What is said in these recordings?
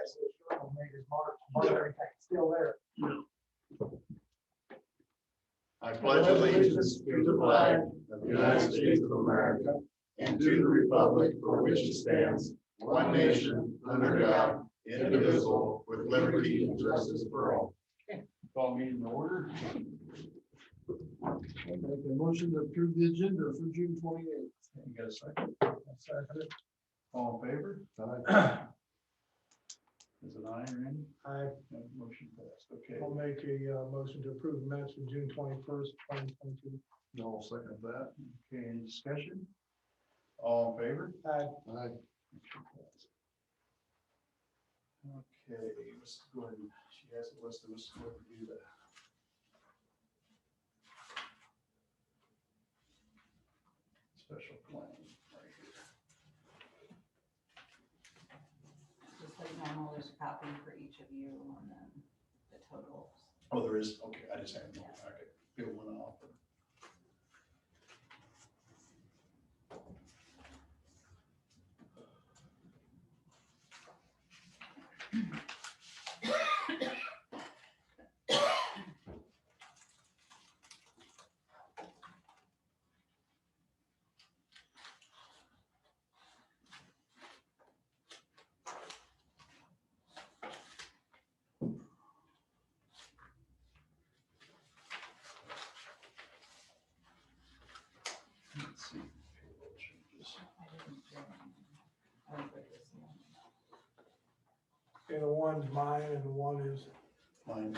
said, sure, I'll make his mark, everything's still there. I pledge allegiance to the flag of the United States of America and to the republic for which it stands, one nation, under God, indivisible, with liberty and justice for all. Call meeting to order. Make a motion to approve the agenda for June 28th. You got a second? I'll second it. All in favor? Aye. Is it aye, Randy? Aye. Motion passed. Okay. I'll make a motion to approve the minutes from June 21st, 2022. No, I'll second that. Okay, any discussion? All in favor? Aye. Aye. Okay, let's go ahead and, she has a list of us to do that. Special claim right here. Just like normal, there's a copy for each of you and then the totals. Oh, there is, okay, I just haven't, okay, fill one off. Let's see. Payroll changes. I didn't put this in. And the one's mine and the one is Mine.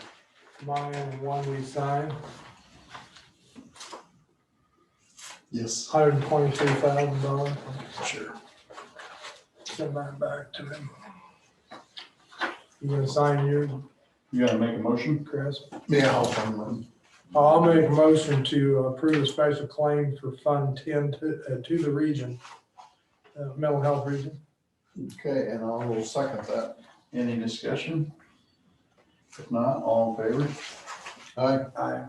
mine and one we signed, Yes. $123,000. Sure. Send that back to him. You gonna sign yours, You gotta make a motion? Chris? Yeah, I'll find one. I'll make a motion to approve a special claim for Fund 10 to the region, mental health region. Okay, and I will second that. Any discussion? If not, all in favor? Aye. Aye.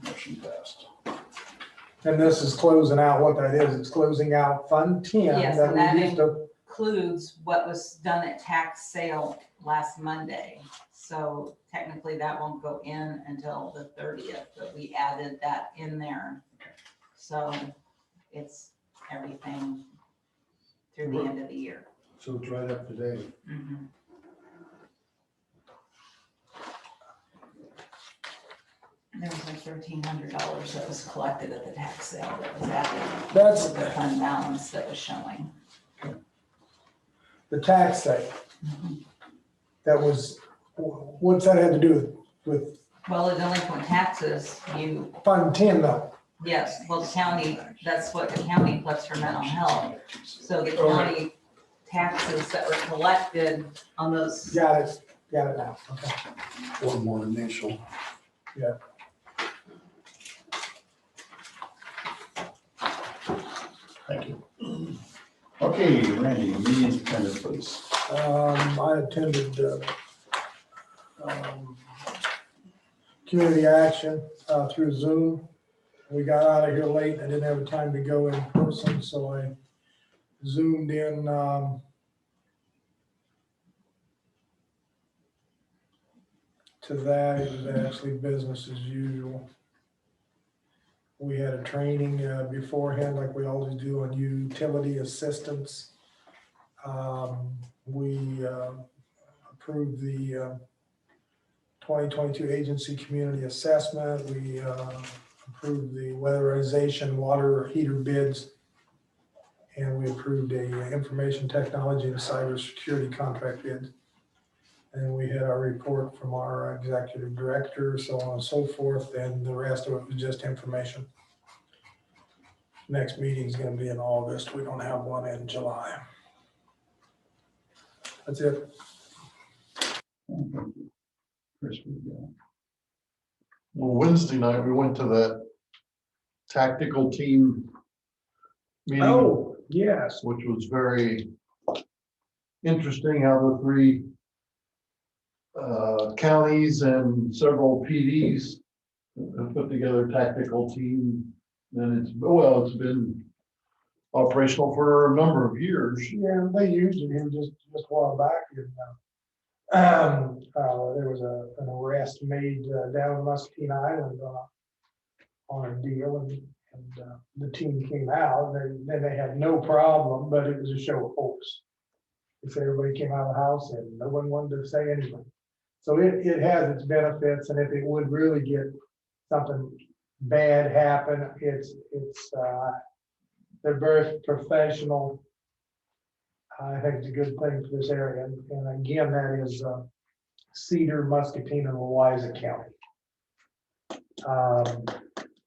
Motion passed. And this is closing out, what that is, it's closing out Fund 10. Yes, that and we that used to. includes what was done at tax sale last Monday. So technically that won't go in until the 30th, but we added that in there. So it's everything through the end of the year. So it's right up to date. Mhm. There was like $1,300 that was collected at the tax sale that was added. That's to the fund balance that was showing. the tax sale. That was, what's that have to do with Well, the delinquent taxes, you, Fund 10 though? yes, well, the county, that's what the county collects for mental health. So the county taxes that were collected on those, Got it now, okay. One more initial. Yeah. Thank you. Okay, Randy, meetings attended, please. I attended community action through Zoom. We got out of here late. I didn't have time to go in person, so I Zoomed in to that. It was actually business as usual. We had a training beforehand, like we always do, on utility assistance. We approved the 2022 agency community assessment. We approved the weatherization water heater bids. And we approved a information technology and cybersecurity contract bid. And we had our report from our executive director, so on and so forth, and the rest of it was just information. Next meeting is gonna be in August. We don't have one in July. That's it. Chris, we go. Well, Wednesday night, we went to that tactical team meeting, Oh, yes. which was very interesting how the three counties and several PDs have put together a tactical team. And it's been operational for a number of years. Yeah, they used it here just a while back. And, There was an arrest made down in Muscatine Island on a deal, and the team came out, and then they had no problem, but it was a show of force. If everybody came out of the house and no one wanted to say anything. So it has its benefits, and if it would really get something bad happen, they're very professional. I think it's a good thing for this area, and again, that is Cedar, Muscatine, and Louisa County.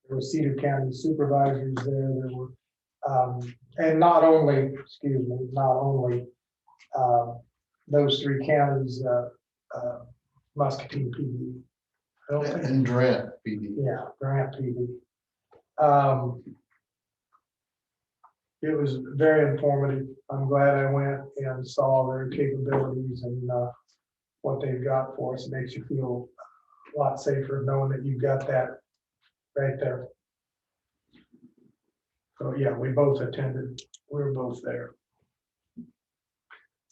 There were Cedar County supervisors there. There were, and not only those three counties, Muscatine PD. I don't think, And Durant PD. yeah, Grant PD. It was very informative. I'm glad I went and saw their capabilities and what they've got for us. It makes you feel a lot safer knowing that you've got that right there. So yeah, we both attended. We were both there.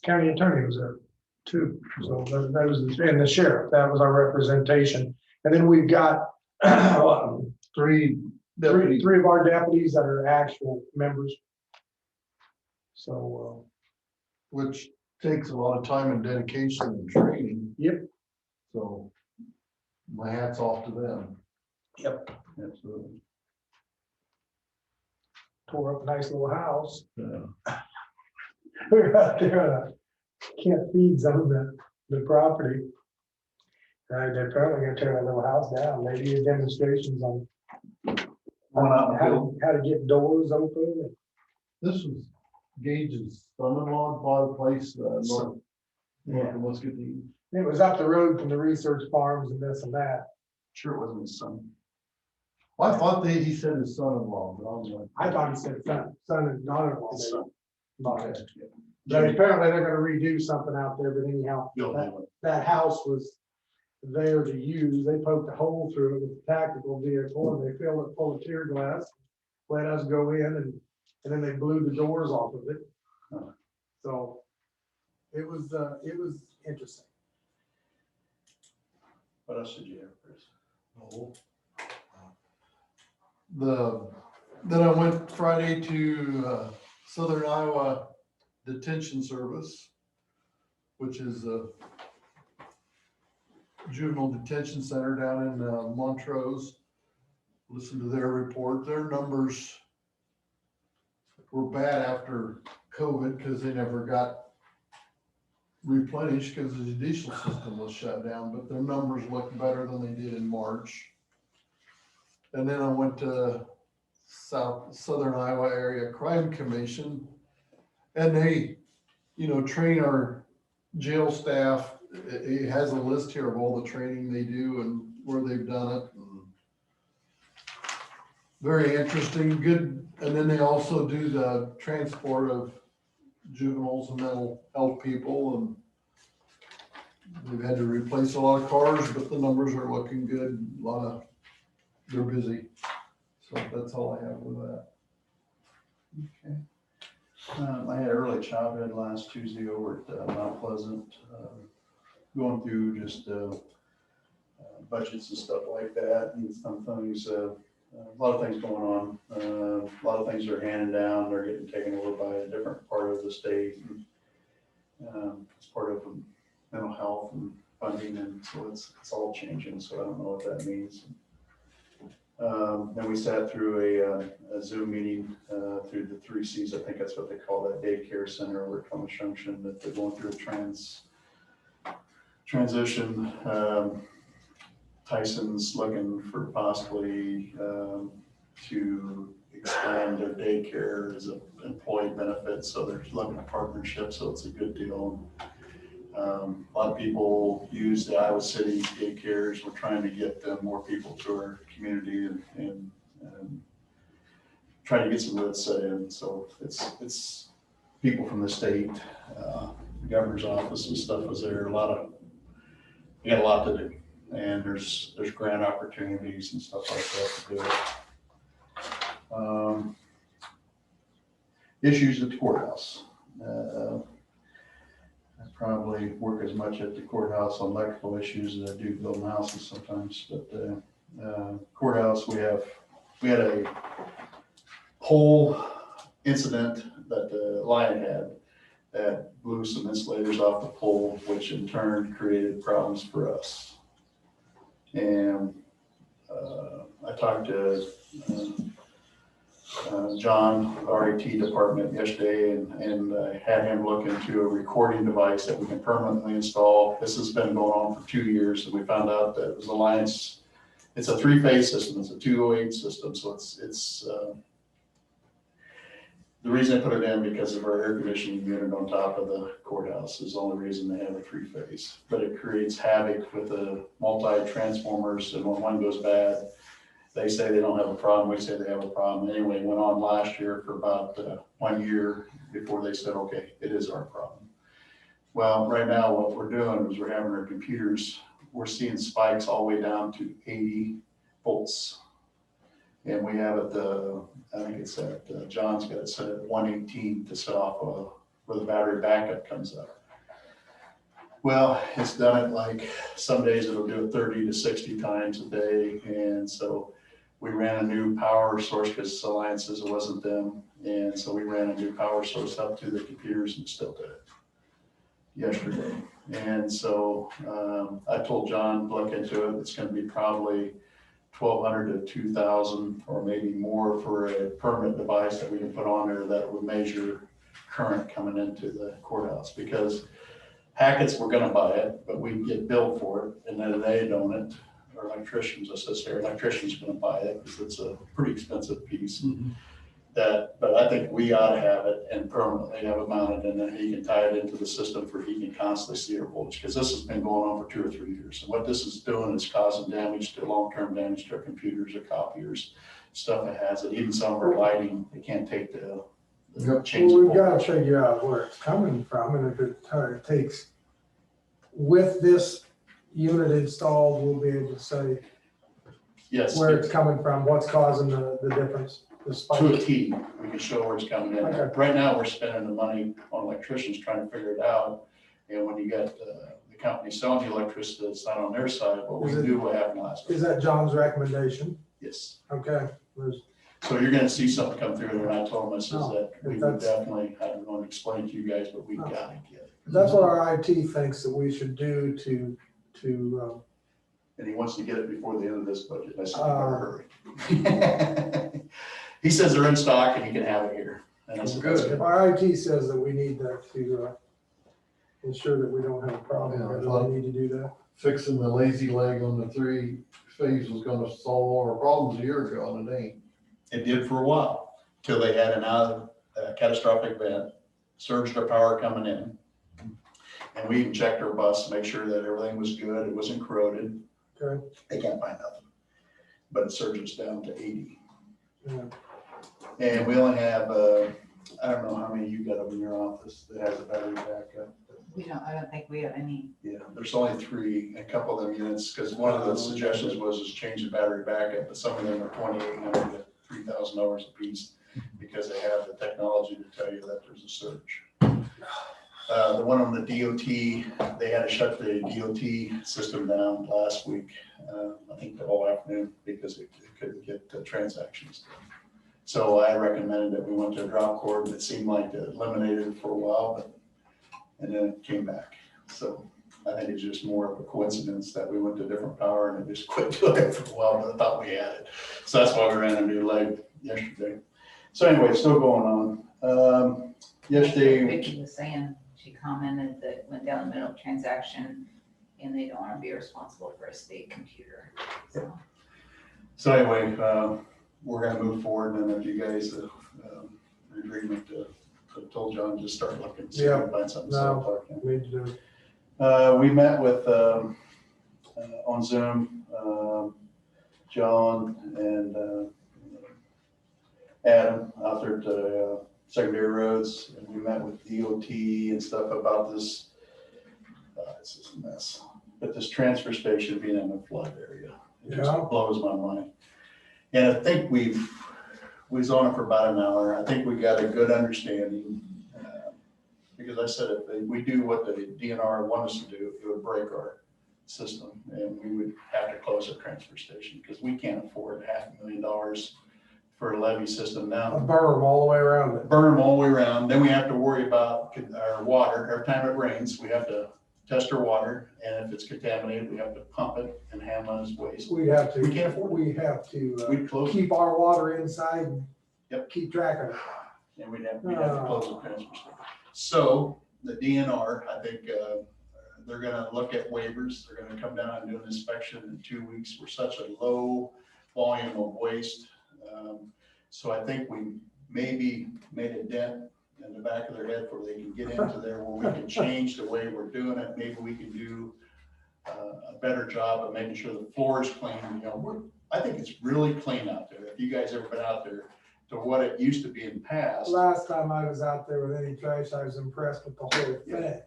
County attorney was there too. So that was, and the sheriff, that was our representation. And then we've got Three three of our deputies that are actual members. So, which takes a lot of time and dedication and training. yep. So my hat's off to them. Yep. Absolutely. Tore up a nice little house. Yeah. We were out there, can't feed some of the property. They're probably gonna tear that little house down. They do demonstrations on how to get doors open. This was Gage's son-in-law bought a place, north of Muscatine. It was up the road from the research farms and this and that. Sure it wasn't his son. Well, I thought he said his son-in-law, but I was like. I thought he said son and daughter-in-law. His son. But apparently they're gonna redo something out there, but anyhow, that house was there to use. They poked a hole through it with a tactical vehicle and they filled it full of tear gas. Let us go in and then they blew the doors off of it. So it was interesting. What else did you have, Chris? Then I went Friday to Southern Iowa Detention Service, which is a juvenile detention center down in Montrose. Listened to their report. Their numbers were bad after COVID because they never got replenished because the judicial system was shut down, but their numbers look better than they did in March. And then I went to Southern Iowa Area Crime Commission, and they, train our jail staff. It has a list here of all the training they do and where they've done it. Very interesting, good. And then they also do the transport of juveniles and mental health people, and they've had to replace a lot of cars, but the numbers are looking good. They're busy. So that's all I have with that. Okay. I had early childhood last Tuesday over at Mount Pleasant, going through just budgets and stuff like that, and some things, a lot of things going on. A lot of things are handing down, they're getting taken over by a different part of the state. It's part of mental health and funding, and so it's all changing, so I don't know what that means. Then we sat through a Zoom meeting through the 3 Cs, I think that's what they call that daycare center over at Thomas Junction, that they're going through a transition. Tyson's looking for possibly to expand their daycare as an employee benefit, so they're looking at partnerships, so it's a good deal. A lot of people use the Iowa City daycares. We're trying to get more people to our community and trying to get some roots set in. So it's people from the state, the governor's office and stuff was there. We got a lot to do, and there's grant opportunities and stuff like that to do it. Issues at the courthouse. probably work as much at the courthouse on electrical issues as I do building houses sometimes, but, courthouse, we had a pole incident that the lion had that blew some insulators off the pole, which in turn created problems for us. And I talked to John, our IT department yesterday, and I had him look into a recording device that we can permanently install. This has been going on for 2 years, and we found out that it was Alliance. It's a 3-phase system. It's a 208 system, so it's the reason I put it in because of our air conditioning unit on top of the courthouse is the only reason they have a 3-phase. But it creates havoc with the multi-transformers, and when one goes bad, they say they don't have a problem, we say they have a problem. Anyway, it went on last year for about 1 year before they said, okay, it is our problem. Well, right now what we're doing is we're having our computers, we're seeing spikes all the way down to 80 volts. And we have it, I think it's at, John's got it set at 118 to set off where the battery backup comes up. Well, it's done it like, some days it'll do it 30 to 60 times a day. And so we ran a new power source because Alliance says it wasn't them. And so we ran a new power source up to the computers and still did it yesterday. And so I told John, look into it. It's going to be probably $1,200 to $2,000 or maybe more for a permanent device that we can put on there that would measure current coming into the courthouse, because Hackett's, we're going to buy it, but we get billed for it, and then they don't it. Our electricians, electrician's going to buy it because it's a pretty expensive piece. Mm-hmm. But I think we ought to have it and permanently have it mounted, and then he can tie it into the system for he can constantly see our voltage, because this has been going on for 2 or 3 years. And what this is doing is causing damage to long-term damage to our computers or copiers, stuff that has it. Even some of our lighting, they can't take the change. Well, we've got to figure out where it's coming from, and if it takes, with this unit installed, we'll be able to say yes, where it's coming from, what's causing the difference. To a T, we can show where it's coming in. Okay. Right now, we're spending the money on electricians trying to figure it out. And when you got the company selling the electricity, it's not on their side, but we knew what happened last week. Is that John's recommendation? Yes. Okay. So you're gonna see something come through there, and I told him, I says that we would definitely, I don't want to explain to you guys, but we gotta get it. That's what our IT thinks that we should do to And he wants to get it before the end of this budget. I said, you better hurry. He says they're in stock and he can have it here. And I said, that's good. Our IT says that we need that to ensure that we don't have a problem. Yeah, We need to do that. Fixing the lazy leg on the 3-phase was gonna solve all our problems a year ago, and it ain't. It did for a while, till they had a catastrophic event, surged our power coming in. And we even checked our bus to make sure that everything was good, it wasn't corroded. Okay. They can't find nothing. But it surges down to 80. Yeah. And we only have, I don't know how many you got up in your office that has a battery backup. I don't think we have any. Yeah, there's only 3, a couple of them units, because one of the suggestions was change the battery backup, but some of them are $2,800 to $3,000 a piece because they have the technology to tell you that there's a surge. The one on the DOT, they had to shut the DOT system down last week, I think the whole afternoon, because it couldn't get transactions. So I recommended that we went to a drop cord, and it seemed like it eliminated it for a while, and then it came back. So I think it's just more of a coincidence that we went to different power and it just quit doing it for a while, but I thought we had it. So that's why we ran a new leg yesterday. So anyway, still going on. Yesterday. Vicky was saying, she commented that it went down the middle of transaction and they don't want to be responsible for a state computer. So anyway, we're gonna move forward, and if you guys are in agreement to, I told John just start looking, see if we can find something. No, we need to do it. We met with on Zoom, John and Adam out there at the secondary roads, and we met with DOT and stuff about this. It's just a mess, but this transfer station being in a flood area, it just blows my mind. And I think we was on it for about an hour. I think we got a good understanding. Because I said if we do what the DNR wants us to do, it would break our system and we would have to close the transfer station because we can't afford $500,000 for a levy system A now. berm all the way around it. Burn them all the way around. Then we have to worry about our water. Every time it rains, we have to test our water. And if it's contaminated, we have to pump it and handle it as waste. We have to. We can't afford it. We have to We'd close it. keep our water inside and Yep. keep track of it. And we'd have to close the transfer station. So the DNR, I think, they're gonna look at waivers. They're gonna come down and do an inspection in 2 weeks. We're such a low volume of waste. So I think we maybe made a dent in the back of their head where they can get into there, where we can change the way we're doing it. Maybe we can do a better job of making sure the floor is clean. You know, I think it's really clean out there. If you guys ever been out there to what it used to be in the past. Last time I was out there with any trash, I was impressed with the whole thing.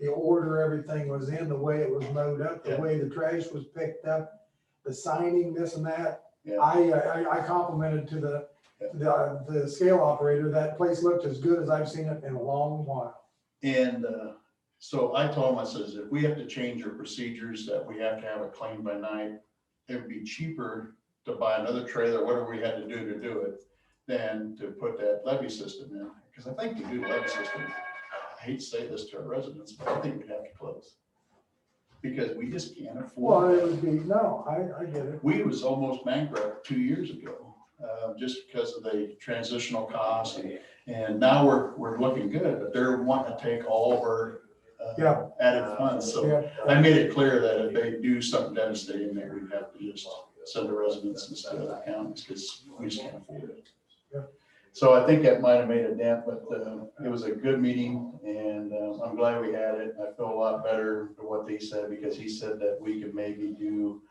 The order everything was in, the way it was mowed up, the Yeah. way the trash was picked up, the signing, this and that. Yeah. I complimented to the scale operator, that place looked as good as I've seen it in a long while. And so I told him, I says, if we have to change our procedures, that we have to have it cleaned by night, it'd be cheaper to buy another trailer, whatever we had to do it, than to put that levy system in. Because I think to do the levy system, I hate to say this to our residents, but I think we'd have to close. Because we just can't afford Well, it. it would be, no, I get it. We was almost bankrupt 2 years ago, just because of the transitional costs. And now we're looking good, but they're wanting to take all of our Yeah. added funds. So Yeah. I made it clear that if they do something devastating, that we'd have to just send the residents instead of the counties, because we just can't afford it. Yeah. So I think that might have made a dent, but it was a good meeting, and I'm glad we had it. I feel a lot better for what they said, because he said that we could maybe do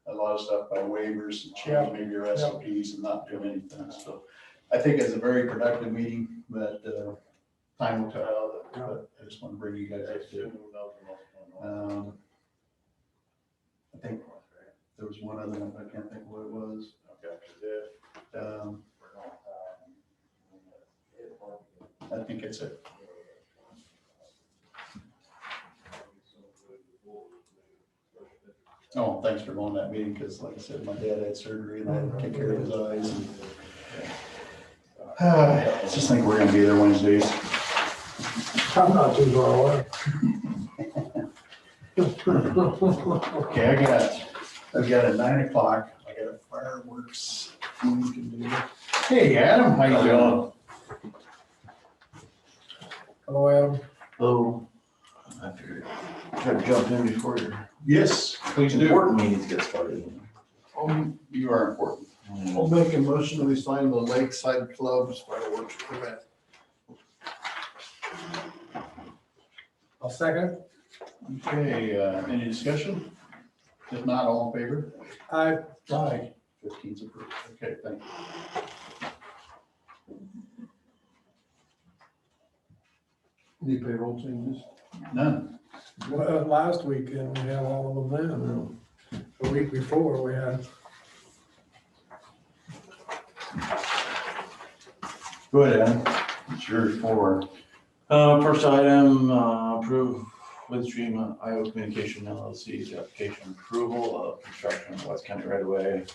a lot of stuff by waivers and change maybe your SOPs and not do anything. So I think it's a very productive meeting, but time will tell. But I just want to bring you guys up to. I think there was one other one, but I can't think what it was. I think it's it. Oh, thanks for going to that meeting, because like I said, my dad had surgery and I had to take care of his eyes. I just think we're gonna be there Wednesdays. I'm not too far away. Okay, I've got at 9 o'clock, I got a fireworks thing we can do. Hey, Adam, how you doing? Hello, Adam. Oh, I figured, try to jump in before your Yes, please do. important meetings get started. You are important. I'll make a motion that we sign the Lakeside Club's fireworks permit. I'll second. Okay, any discussion? If not, all in favor? Aye. Aye. 15's approved. Okay, thank you. Any payroll changes? None. Well, last weekend, we had all of them then. The week before, we had. Go ahead, Adam. It's your report. First item, approve Windstream Iowa Communication LLC's application approval of construction of West County right away.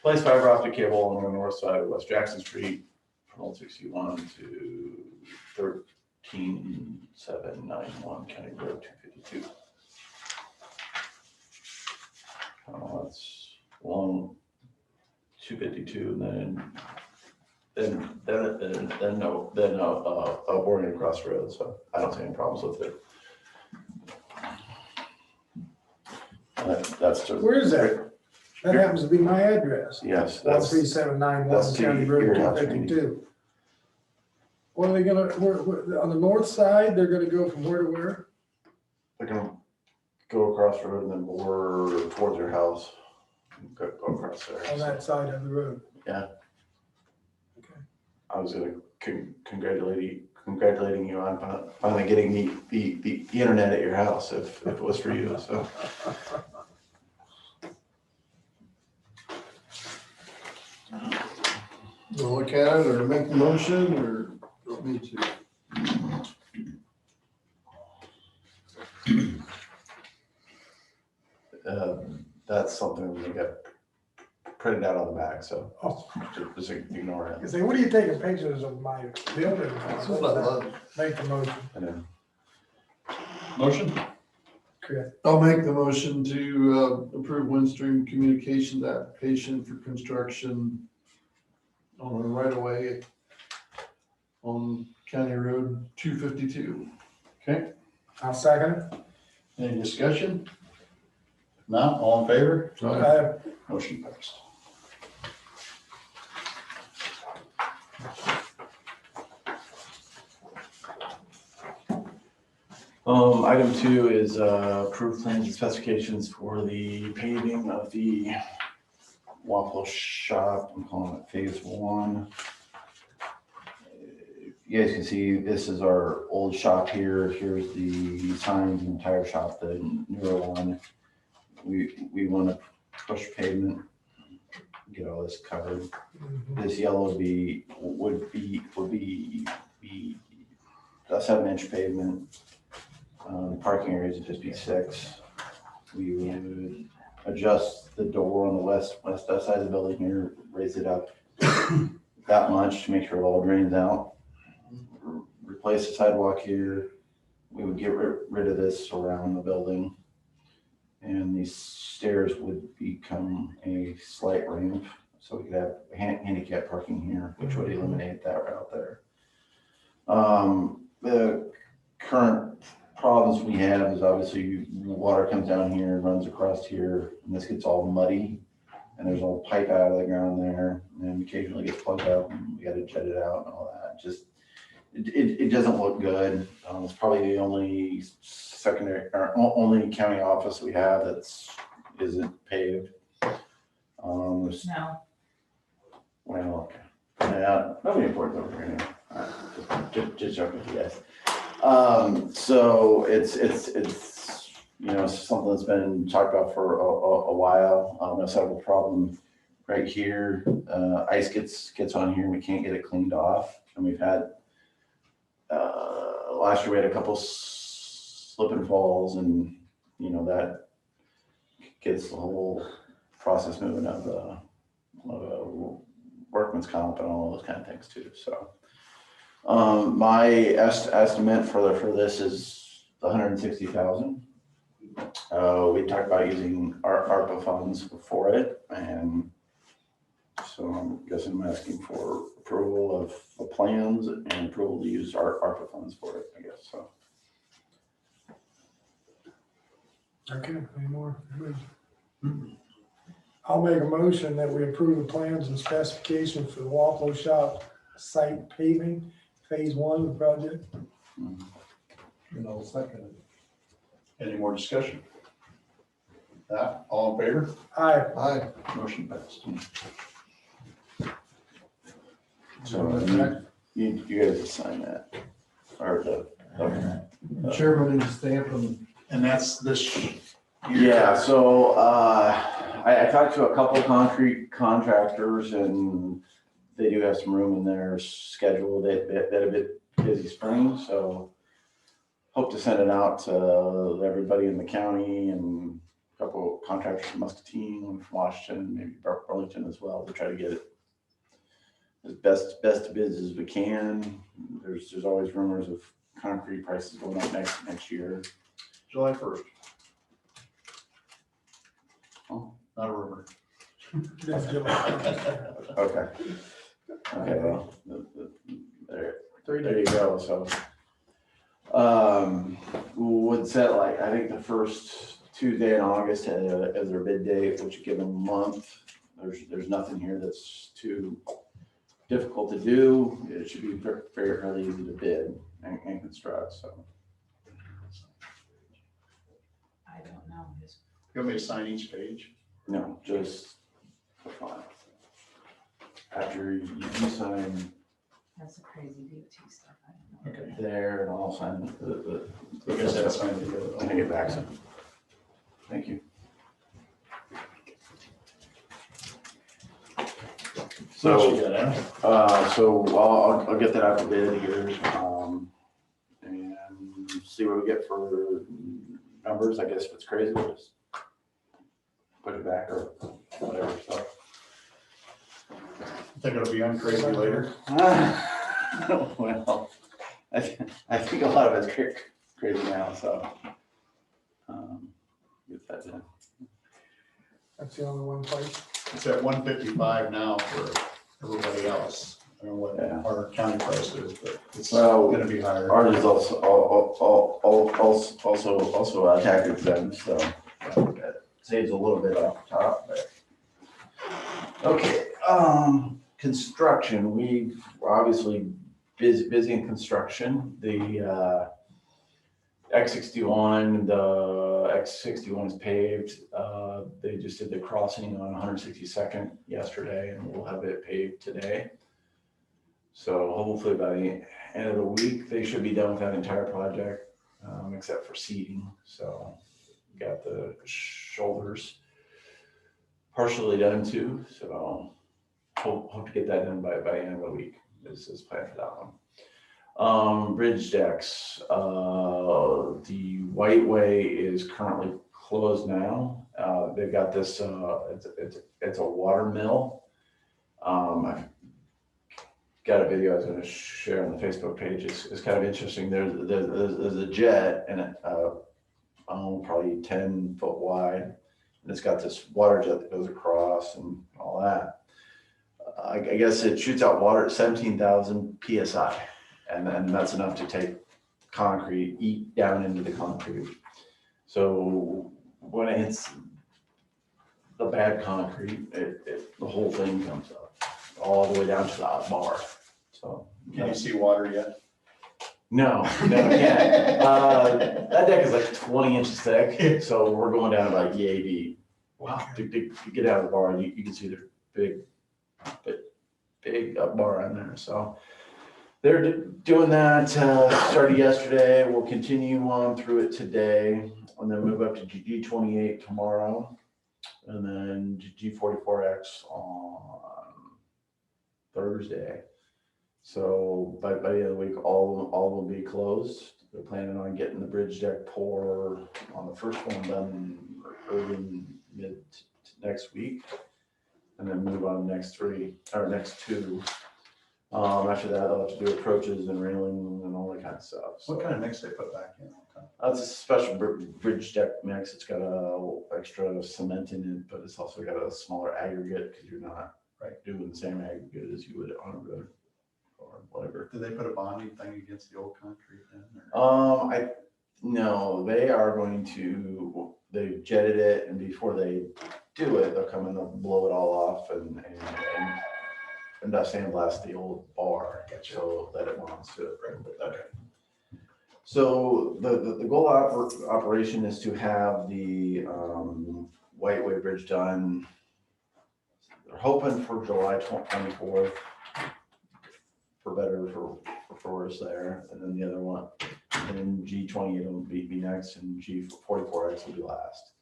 Place fiber optic cable on the north side of West Jackson Street from Old 61 to 13791 County Road 252. That's along 252, and then boarding across the road, so I don't see any problems with it. That's just. Where is that? That happens to be my address. Yes, that's, 13791 that's to County Road your house, 252. What are they gonna, on the north side, they're gonna go from where to where? they're gonna go across the road and then bore towards your house. Go across there. On that side of the road? Yeah. Okay. I was gonna congratulating you on finally getting the internet at your house if it was for you, so. You look at it or make the motion or want me to? That's something we got printed out on the back, so Oh, just ignore it. I say, what are you taking pictures of my building? That's what I love. Make the motion, And then Motion? Chris. I'll make the motion to approve Windstream Communications application for construction on a right of way on County Road 252. Okay, I'll second it. any discussion? If not, all in favor? Motion passed. Item 2 is approved plans and specifications for the paving of the waffle shop. I'm calling it phase 1. You guys can see this is our old shop here. Here's the signs and tire shop, the newer one. We want to push pavement, get all this covered. This yellow would be a 7-inch pavement. Parking areas would just be 6. We would adjust the door on the west side of the building here, raise it up that much to make sure it all drains out. Replace the sidewalk here. We would get rid of this around the building. And these stairs would become a slight ramp, so we could have handicap parking here, which would eliminate that route there. The current problems we have is obviously water comes down here, runs across here, and this gets all muddy. And there's all pipe out of the ground there, and occasionally gets plugged up, and we got to jet it out and all that. Just it doesn't look good. It's probably the only secondary or only county office we have isn't paved. No, Well, yeah, nobody important over here. Just joking with you guys. So it's something that's been talked about for a while. A several problem right here. Ice gets on here and we can't get it cleaned off. And we've had last year we had a couple slip and falls, and that gets the whole process moving of the workman's comp and all those kind of things too. So my estimate for this is $160,000. We talked about using our ARPA funds for it, and so I'm guessing I'm asking for approval of the plans and approval to use our ARPA funds for it, I guess, so. Okay, any more? I'll make a motion that we approve the plans and specifications for the Waffle Shop site paving, phase 1 of the project. And I'll second it. Any more discussion? Not, all in favor? Aye. Aye. Motion passed. So you guys just sign that, or The chairman needs to stamp them. And that's this year. yeah, so, I talked to a couple concrete contractors, and they do have some room in their schedule that a bit busy spring, so hope to send it out to everybody in the county and a couple of contractors from Muscatine, Washington, maybe Burlington as well, to try to get it as best bids as we can. There's always rumors of concrete prices going up next year. July 1st. Oh. Not a rumor. This is July. Okay. Okay, well, there you go, so. Would set like, I think the first Tuesday in August as their bid date, which would give them a month. There's nothing here that's too difficult to do. It should be fairly easy to bid and construct, so. I don't know. You want me to sign each page? No, just for fun. After you sign That's the crazy DOT stuff. I don't know. Okay. there, and I'll sign the. I guess that's fine. When I get back, so. Thank you. So, So, so I'll get that out to bid here, and see what we get for numbers. I guess if it's crazy, we'll just put it back or whatever, so. Think it'll be uncrazy later. Well, I think a lot of it's crazy now, so. Get that done. That's the only one place. It's at 155 now for everybody else. I don't know what Yeah. our county price is, but it's Well, gonna be higher. Ours is also tax exempt, so that saves a little bit off the top, but. Okay, construction, we're obviously busy in construction. The X61, the X61 is paved. They just did the crossing on 162nd yesterday, and we'll have it paved today. So hopefully by the end of the week, they should be done with that entire project, except for seeding. So we got the shoulders partially done too. So hope to get that done by the end of the week. This is planned for that one. Bridge decks. The White Way is currently closed now. They've got this. It's a water mill. I've got a video I was going to share on the Facebook page. It's kind of interesting. There's a jet and it, probably 10 foot wide, and it's got this water jet that goes across and all that. I guess it shoots out water at 17,000 psi, and then that's enough to take concrete, eat down into the concrete. So when it hits the bad concrete, the whole thing comes up all the way down to the bar. So Can you see water yet? no, yeah. That deck is like 20 inches thick, so we're going down about yay deep. Wow. To get out of the bar, you can see there's big bar in there. So they're doing that, started yesterday. We'll continue on through it today, and then move up to G28 tomorrow, and then G44X on Thursday. So by the end of the week, all will be closed. They're planning on getting the bridge deck pour on the first one done early mid next week, and then move on next two. After that, they'll have to do approaches and railing and all that kind of stuff. So What kind of mix they put back in? that's a special bridge deck mix. It's got a extra cement in it, but it's also got a smaller aggregate because you're not doing the same aggregate as you would on a road or whatever. Did they put a bonding thing against the old concrete then? Or? No, they are going to, they've jetted it, and before they do it, they'll come and they'll blow it all off and sandblast the old bar so that it bonds to it. Okay. So the goal operation is to have the White Way Bridge done. They're hoping for July 24th, for better, for worse there, and then the other one, and then G28 will be next, and G44X will be last.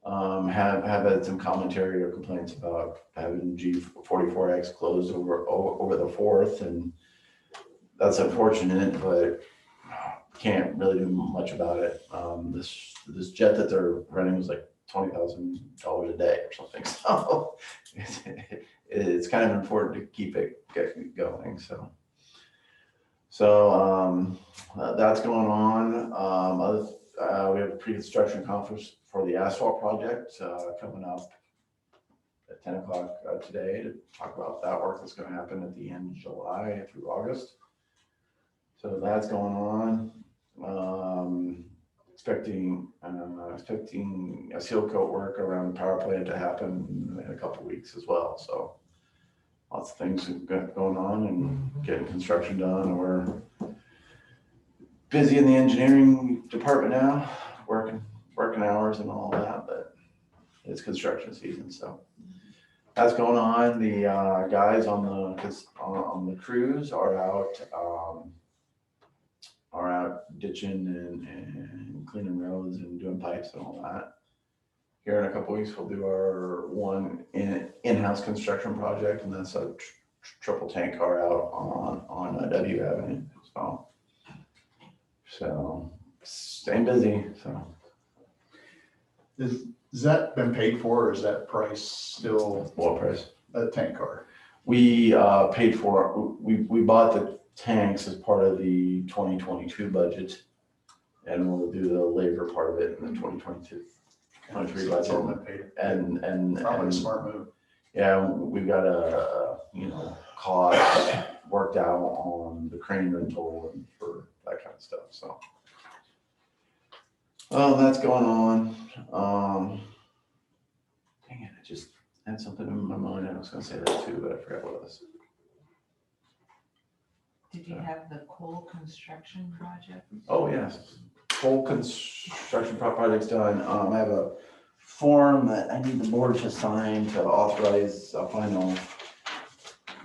Have had some commentary or complaints about having G44X closed over the 4th, and that's unfortunate, but can't really do much about it. This jet that they're running was like $20,000 a day or something, so it's kind of important to keep it going. So that's going on. We have a pre-construction conference for the asphalt project coming up at 10 o'clock today to talk about that work that's going to happen at the end of July through August. So that's going on. Expecting a seal coat work around the power plant to happen in a couple of weeks as well. So lots of things going on and getting construction done. We're busy in the engineering department now, working hours and all that, but it's construction season, so that's going on. The guys on the crews are out ditching and cleaning roads and doing pipes and all that. Here in a couple weeks, we'll do our one in-house construction project, and that's a triple tank car out on W Avenue. So staying busy. So Has that been paid for, or is that price still What price? a tank car? We paid for, we bought the tanks as part of the 2022 budget. And we'll do the labor part of it in the 2022, 23 So it's all budget. been paid. And Probably a smart move. yeah, we've got a, cost worked out on the crane rental and for that kind of stuff, so. Oh, that's going on. Dang it, I just had something in my mind, I was gonna say that too, but I forgot what it was. Did you have the coal construction project? Oh, yes, whole construction project's done. I have a form that I need the board to sign to authorize a final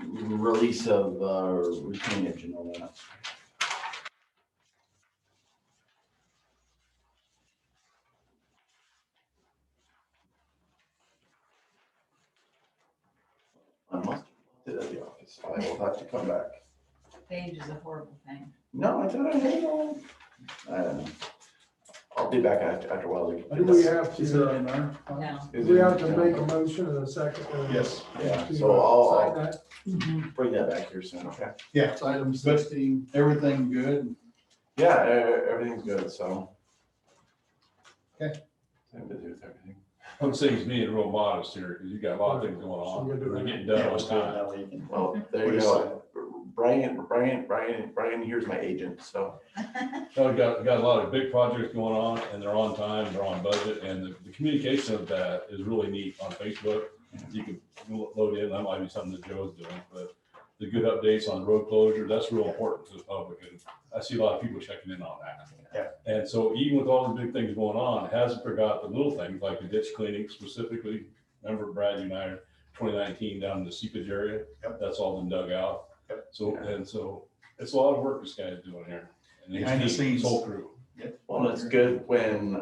release of retainage and all that. I must have left it at the office. I will have to come back. Age is a horrible thing. No, I thought I had it all. I don't know. I'll be back after a while. Do we have Is it to, in our? No. we have to make a motion in a second? Yes. Yeah, to, so I'll sign that? bring that back here soon, okay? Yeah. It's item 16, everything good? Yeah, everything's good, so. Okay. I'm busy with everything. I'm saying he's being real modest here, because you got a lot of things going So on. you're gonna do We're it. getting done on time. That way you can- Well, there you go. Brian, here's my agent, so. No, we got a lot of big projects going on, and they're on time, they're on budget, and the communication of that is really neat on Facebook. You can load in, that might be something that Joe's doing, but the good updates on road closure, that's real important to the public, and I see a lot of people checking in on that. Yeah. And so even with all the big things going on, it hasn't forgot the little things, like the ditch cleaning specifically. Remember Brad United, 2019 down in the seepage area? Yep. That's all been dug out. Yep. So it's a lot of work this guy's doing here. And his Behind the team, scenes. his whole crew. Well, it's good when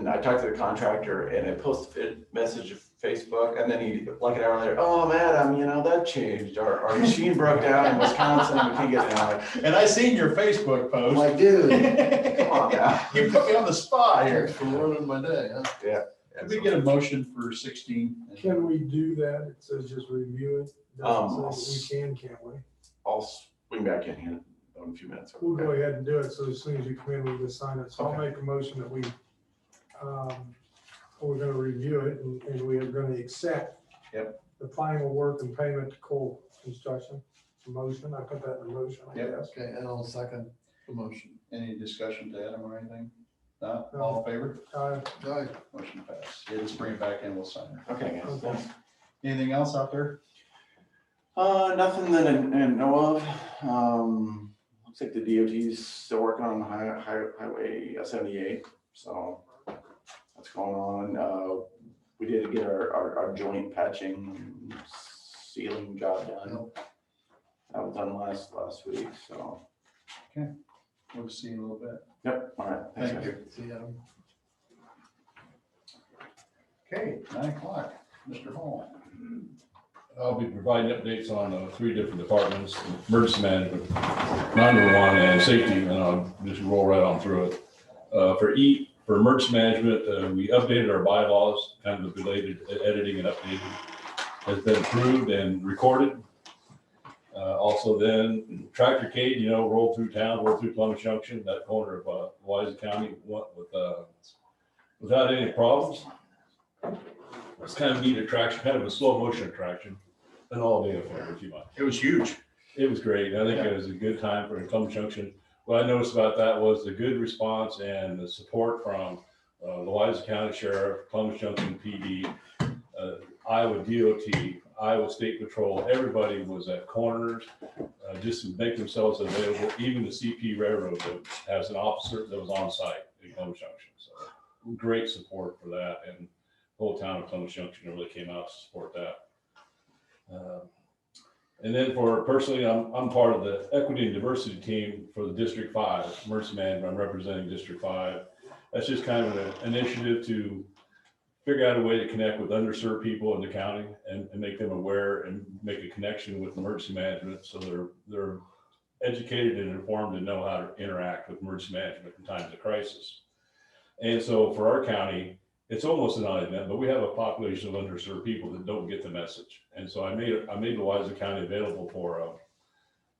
I talk to the contractor and I post a message of Facebook and then he, like an hour later, oh, madam, that changed. Our machine broke down in Wisconsin and we can't get it out. And I seen your Facebook I'm post. like, dude, come on now. You put me on the spot here. Thanks for ruining my day, huh? Can we get a motion for 16? Can we do that? It says just review it. Doesn't say we can't we? I'll swing back in here in a few minutes. We'll go ahead and do it, so as soon as you come in, we can sign it. So I'll make a motion that we're gonna review it and we are gonna accept Yep. the final work and payment to Cole Construction. Motion, I put that in the motion, I Yep. guess. Okay, and I'll second the motion. Any discussion to Adam or anything? Not No. all in favor? Aye. Motion passed. Yeah, just bring it back in, we'll sign it. Okay, guys. Okay. Anything else out there? Nothing that I know of. Looks like the DOT's still working on Highway 78, so that's going on. We did get our joint patching sealing job done. That was done last week, so. We'll see you in a little bit. Yep, all right. Thanks, Thank guys. you. See ya. Okay, 9:00, Mr. Hall. I'll be providing updates on 3 different departments: emergency management, 911, and safety, and I'll just roll right on through it. For emergency management, we updated our bylaws, kind of the related editing and updating has been approved and recorded. Also then, Tractor Cade, rolled through town, rolled through Plum Junction, that corner of Louisa County, without any problems. It's kind of neat attraction, kind of a slow motion attraction, an all-day affair, if you might. It was huge. It was great. I think it was a good time for Plum Junction. What I noticed about that was the good response and the support from Louisa County Sheriff, Plum Junction PD, Iowa DOT, Iowa State Patrol. Everybody was at corners just to make themselves available. Even the CP Railroad that has an officer that was on site in Plum Junction. So great support for that, and the whole town of Plum Junction really came out to support that. And then personally, I'm part of the equity and diversity team for the District 5 emergency management. I'm representing District 5. That's just kind of an initiative to figure out a way to connect with underserved people in the county and make them aware and make a connection with emergency management, so they're educated and informed and know how to interact with emergency management in times of crisis. And so for our county, it's almost a non-event, but we have a population of underserved people that don't get the message. And so I made Louisa County available for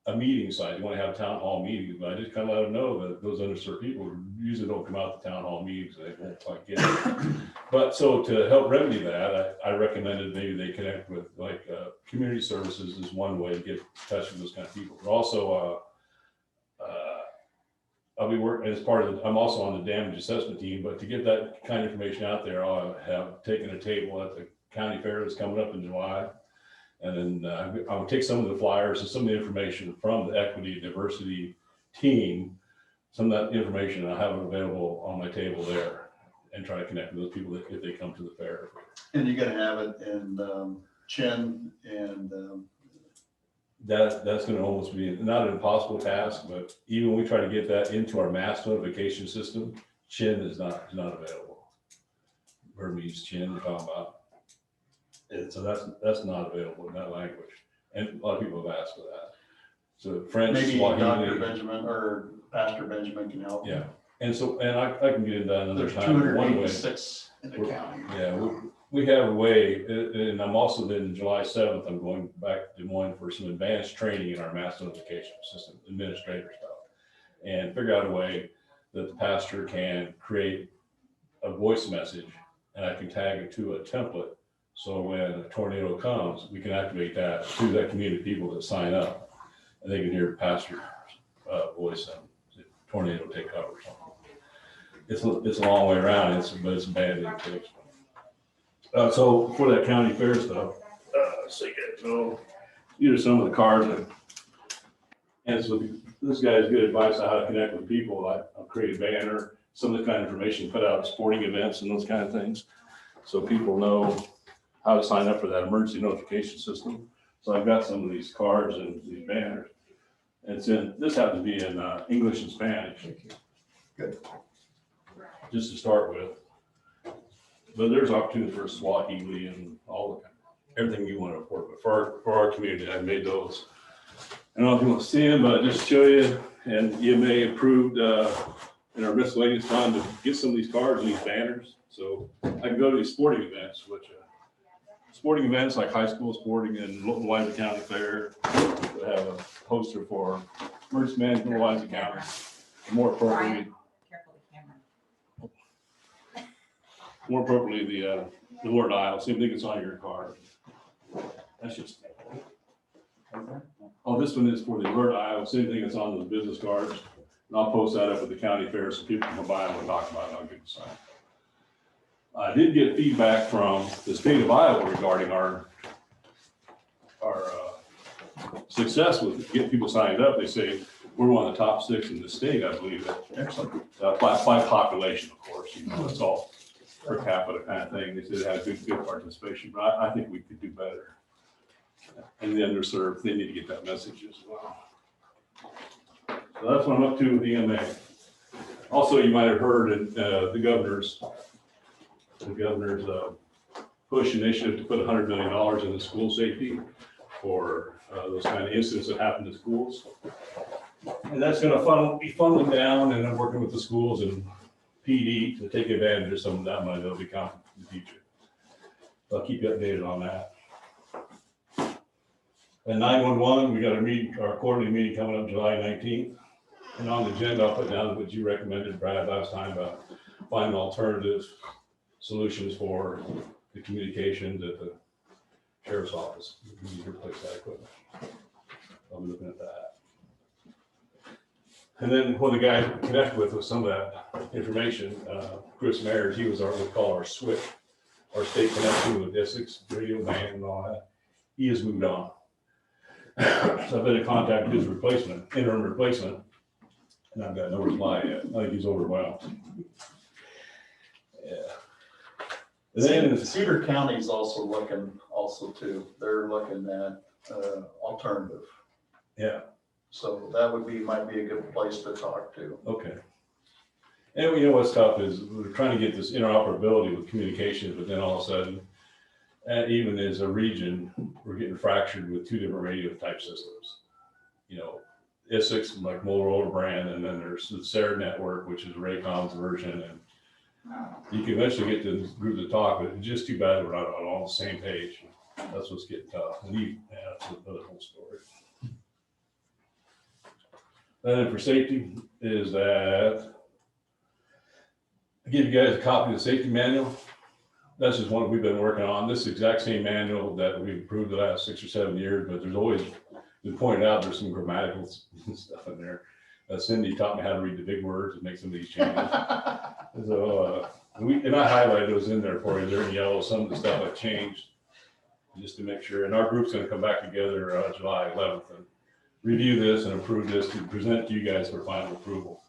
a meeting site. You want to have town hall meetings, but I just kind of let them know that those underserved people usually don't come out to town hall meetings. They won't quite get it. But so to help remedy that, I recommended maybe they connect with like community services is one way to get in touch with those kind of people. But also, I'll be working as part of I'm also on the damage assessment team, but to get that kind of information out there, I'll have taken a table at the county fair that's coming up in July. And then I'll take some of the flyers and some of the information from the equity and diversity team, some of that information, I'll have it available on my table there and try to connect with those people if they come to the fair. And you're gonna have it in Chin and That's gonna almost be not an impossible task, but even when we try to get that into our mass notification system, Chin is not available. Burmese Chin, you're talking about. And so that's not available in that language. And a lot of people have asked for that. So French, maybe Swahili. Dr. Benjamin or Pastor Benjamin can help. Yeah. And so, and I can get into that another There's time. One way. 286 in the county. Yeah, we have a way, and I'm also then July 7th, I'm going back to Des Moines for some advanced training in our mass notification system, administrator stuff. And figure out a way that the pastor can create a voice message and I can tag it to a template. So when a tornado comes, we can activate that to that community of people that sign up and they can hear pastor's voice and the tornado take cover or something. It's a long way around, but it's a bad thing. So for that county fair stuff, so these are some of the cards. And so this guy has good advice on how to connect with people. I'll create a banner, some of the kind of information put out at sporting events and those kind of things. So people know how to sign up for that emergency notification system. So I've got some of these cards and these banners. And this happens to be in English and Spanish. Good. Just to start with. But there's opportunity for Swahili and everything you want to report. But for our community, I made those. I don't know if you want to see them, but just show you. And EMA approved in our miscellaneous fund to get some of these cards and these banners. So I can go to these sporting events, which sporting events like high school sporting and Louisa County Fair. We have a poster for emergency management of Louisa County. More appropriately, Careful the camera. more appropriately, the Lord Isle, same thing that's on your card. That's just. Oh, this one is for the Alert Isle, same thing that's on the business cards. And I'll post that up at the county fair so people can come by and we'll talk about it. I'll give you some. I did get feedback from the state of Iowa regarding our success with getting people signed up. They say we're one of the top 6 in the state, I believe. Excellent. By population, of course, it's all per capita kind of thing. They said it had good participation, but I think we could do better. And the underserved, they need to get that message as well. So that's what I'm up to with EMA. Also, you might have heard in the governor's push initiative to put $100 million in the school safety for those kind of incidents that happen to schools. And that's going to be funneling down, and I'm working with the schools and PD to take advantage of some of that money that'll be coming in the future. So I'll keep you updated on that. And 911, we got our quarterly meeting coming up July 19th. And on the agenda, I'll put down what you recommended, Brad, last time about finding alternative solutions for the communications at the sheriff's office. We need to replace that equipment. I'll be looking at that. And then one of the guys we connected with some of that information, Chris Mayers, he was what we call our SWIC, our state connection with Essex radio band and all that. He has moved on. So I've been in contact with his interim replacement, and I've got no reply yet. I think he's overwhelmed. Yeah. And then Cedar County's also looking too. They're looking at alternative. Yeah. So that might be a good place to talk to. Okay. And you know what's tough is we're trying to get this interoperability with communications, but then all of a sudden, even as a region, we're getting fractured with 2 different radio type systems. You know, Essex, like Motorola brand, and then there's the SARE network, which is Raycom's version, You can eventually get to group to talk, but it's just too bad we're not on all the same page. That's what's getting tough. And that's another whole story. And then for safety is that I give you guys a copy of the safety manual. That's just one we've been working on. This exact same manual that we've approved the last 6 or 7 years, but there's always been pointed out there's some grammatical stuff in there. Cindy taught me how to read the big words and make some of these changes. So, and I highlighted those in there for you. They're in yellow. Some of the stuff I've changed just to make sure. And our group's going to come back together July 11th and review this and approve this to present to you guys for final approval.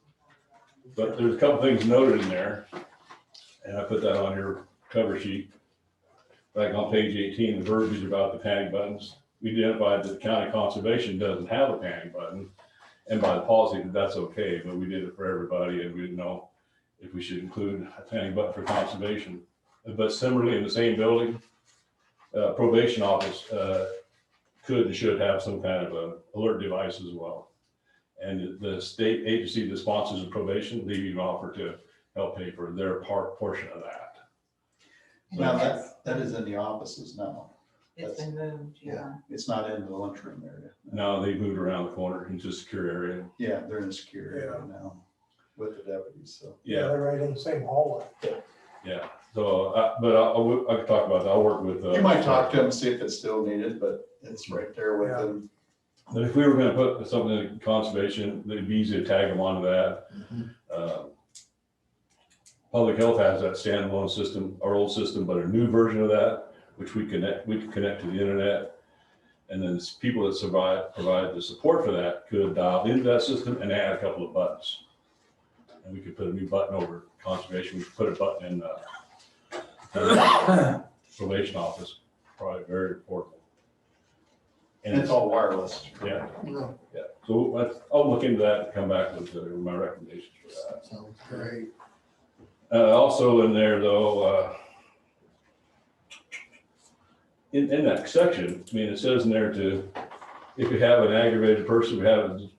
But there's a couple things noted in there, and I put that on your cover sheet. Like on page 18, the verbiage about the panic buttons. We identified that the county conservation doesn't have a panic button, and by the policy that's okay, but we did it for everybody, and we didn't know if we should include a panic button for conservation. But similarly, in the same building, probation office could and should have some kind of a alert device as well. And the state agency that sponsors the probation, they even offer to help pay for their portion of that. Now, that is in the offices now. It's been moved, yeah. It's not in the lunchroom area. Now they moved around the corner into a secure area. Yeah, they're in the secure area now with the deputies, so. Yeah, they're right in the same hallway. Yeah. So, but I could talk about that. I'll work with. You might talk to them, see if it's still needed, but it's right there with Yeah. them. But if we were gonna put something in conservation, it'd be easy to tag them onto that. Public health has that standalone system, our old system, but a new version of that, which we can connect to the internet. And then people that provide the support for that could dial into that system and add a couple of buttons. And we could put a new button over conservation. We could put a button in the probation office, probably very important. And it's all wireless. Yeah, yeah. So I'll look into that and come back with my recommendations for that. Sounds great. Also in there though, in that section, I mean, it says in there if you have an aggravated person, we have a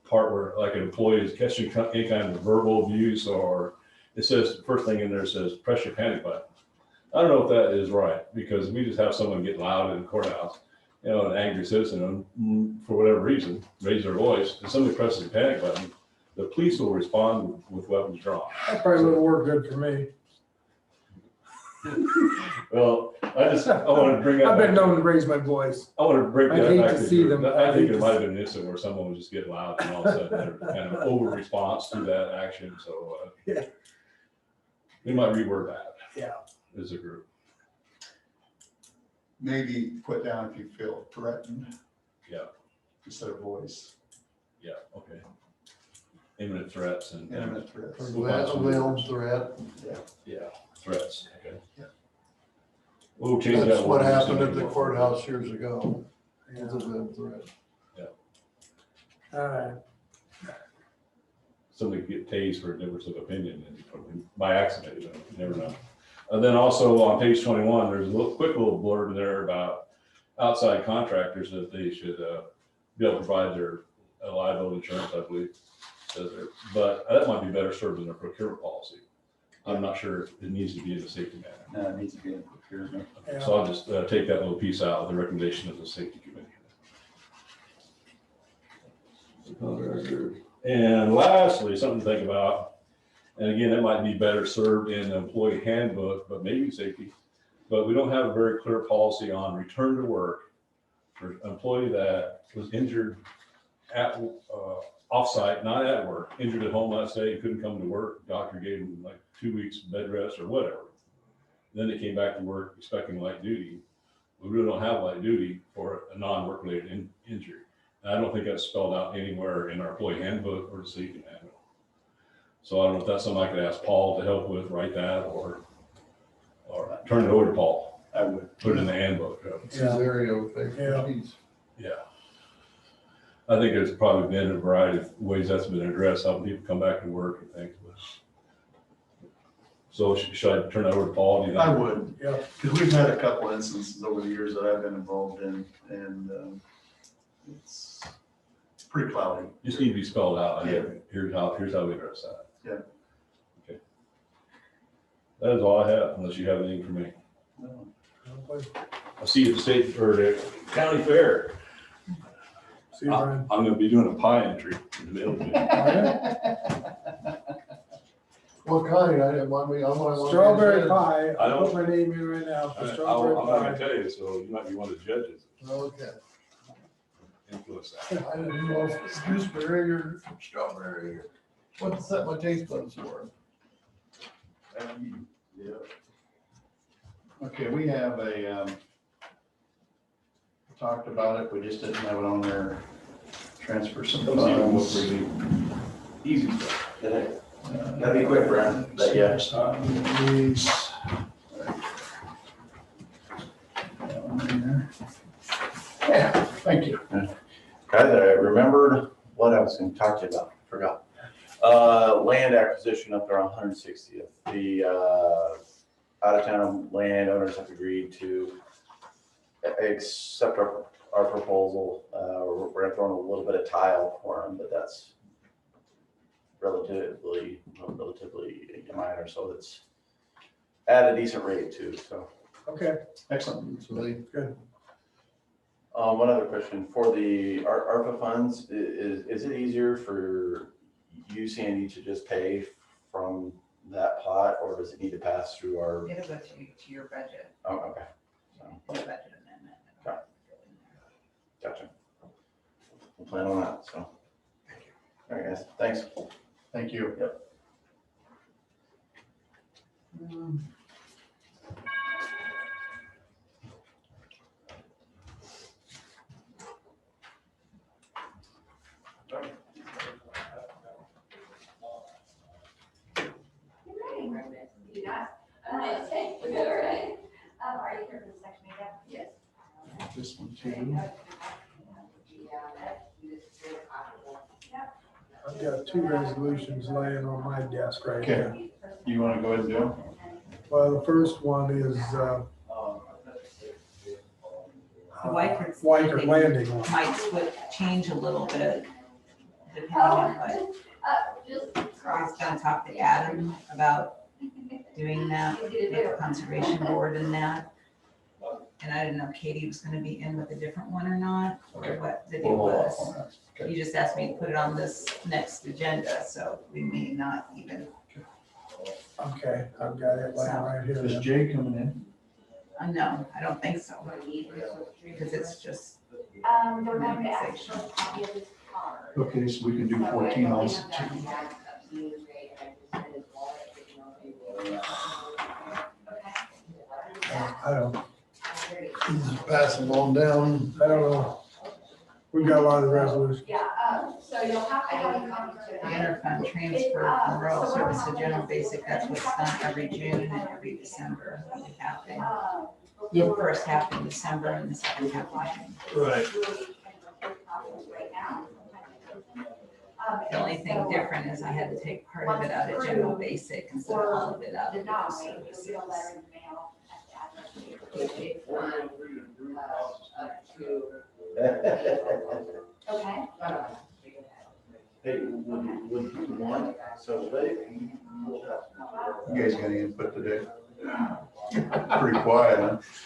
part where like an employee is catching any kind of verbal abuse, or it says, the first thing in there says, press your panic button. I don't know if that is right, because we just have someone get loud in the courthouse, an angry citizen, for whatever reason, raise their voice, and somebody presses the panic button, the police will respond with weapons drawn. That probably would work good for me. Well, I want to bring that. I've been back. known to raise my voice. I want to break I'd that hate back. to see them. I I'd think hate it to might have been an incident where someone was just getting loud and all of a sudden they're kind of over response to that action. So Yeah. we might reword that. Yeah. As a group. Maybe put down if you feel threatened. Yeah. Instead of voice. Yeah. Okay. Imminent threats and. Imminent threats. Veiled threat. Yeah. Threats. Okay. Yeah. We'll change that. That's what one. happened at the courthouse years ago. It was a veiled threat. All right. Somebody could get tased for a difference of opinion and by accident, you never know. And then also on page 21, there's a quick little blurb there about outside contractors that they should be able to provide their liability insurance, I believe. Says there. But that might be better served in a procurement policy. I'm not sure if it needs to be in the safety manual. No, it needs to be in procurement. Yeah. So I'll just take that little piece out of the recommendation of the safety committee. And lastly, something to think about, and again, it might be better served in the employee handbook, but maybe safety. But we don't have a very clear policy on return to work for an employee that was injured at offsite, not at work, injured at home last day, couldn't come to work. Doctor gave him like 2 weeks bed rest or whatever. Then they came back to work expecting light duty. We really don't have light duty for a non-work related injury. And I don't think that's spelled out anywhere in our employee handbook or the safety manual. So I don't know if that's something I could ask Paul to help with, write that, or turn it over to Paul. I would. Put it in the handbook. It's his area of Yeah. expertise. Yeah. I think there's probably been a variety of ways that's been addressed, how people come back to work and things. So should I turn that over to Paul? Do you think? I would. Yeah. Because we've had a couple instances over the years that I've been involved in, and it's pretty cloudy. Just need to be spelled out. Yeah. Here's how we address that. Yeah. Okay. That is all I have, unless you have anything for me. No. I'll see you at the state or the county fair. See you, Brian. I'm gonna be doing a pie entry in the middle of it. What kind? I didn't want me, I'm only. Strawberry pie. I don't- I'll put my name in right now for strawberry I'm not gonna pie. tell you, so you might be one of the judges. Okay. Influence that. I didn't know if it's gooseberry or strawberry or what to set my taste buds for. Okay, we have talked about it, we just didn't have it on there. Transfer some Those even look funds. pretty easy stuff. Gotta be quick, Brian, but yeah. Release. Yeah, thank you. Guys, I remembered what I was gonna talk to you about, forgot. Land acquisition up there on 160th. The out of town landowners have agreed to accept our proposal. We're gonna throw in a little bit of tile for them, but that's relatively minor, so it's at a decent rate too, so. Okay, Excellent. It's really good. One other question, for the ARPA funds, is it easier for you, Sandy, to just pay from that pot, or does it need to pass through our, It'll go to your budget, oh, okay, so, your budget amendment. Got gotcha. We'll plan on that, so. All right, guys, thanks. Thank you. Yep. Are you here for the section again? Yes. This one too. I've got two resolutions laying on my desk right Okay. here. You want to go ahead and do them? Well, the first one is Wyker's Wyker Landing Landing one. might change a little bit depending on what. I was gonna talk to Adam about doing that with the conservation board and that. And I didn't know if Katie was gonna be in with a different one or not, or what the deal We'll hold off was. on that. Okay. You just asked me to put it on this next agenda, so we may not even, Okay, I've got it laying right here. Is then. Jay coming in? no, I don't think so. Because it's just, They're going to ask for a copy of this card. Okay, so we can do 14 also too. I don't just pass them on down. know. We've got a lot of resolutions. Yeah, so you'll have to have a copy to the interfund transfer from rural service to general basic, that's what's done every June and every December. We happen. The first half in December and the second half in June. Right. The only thing different is I had to take part of it out of general basic instead of all of it out of rural services. Okay. Hey, would one, so they. You guys got any input today? Pretty quiet,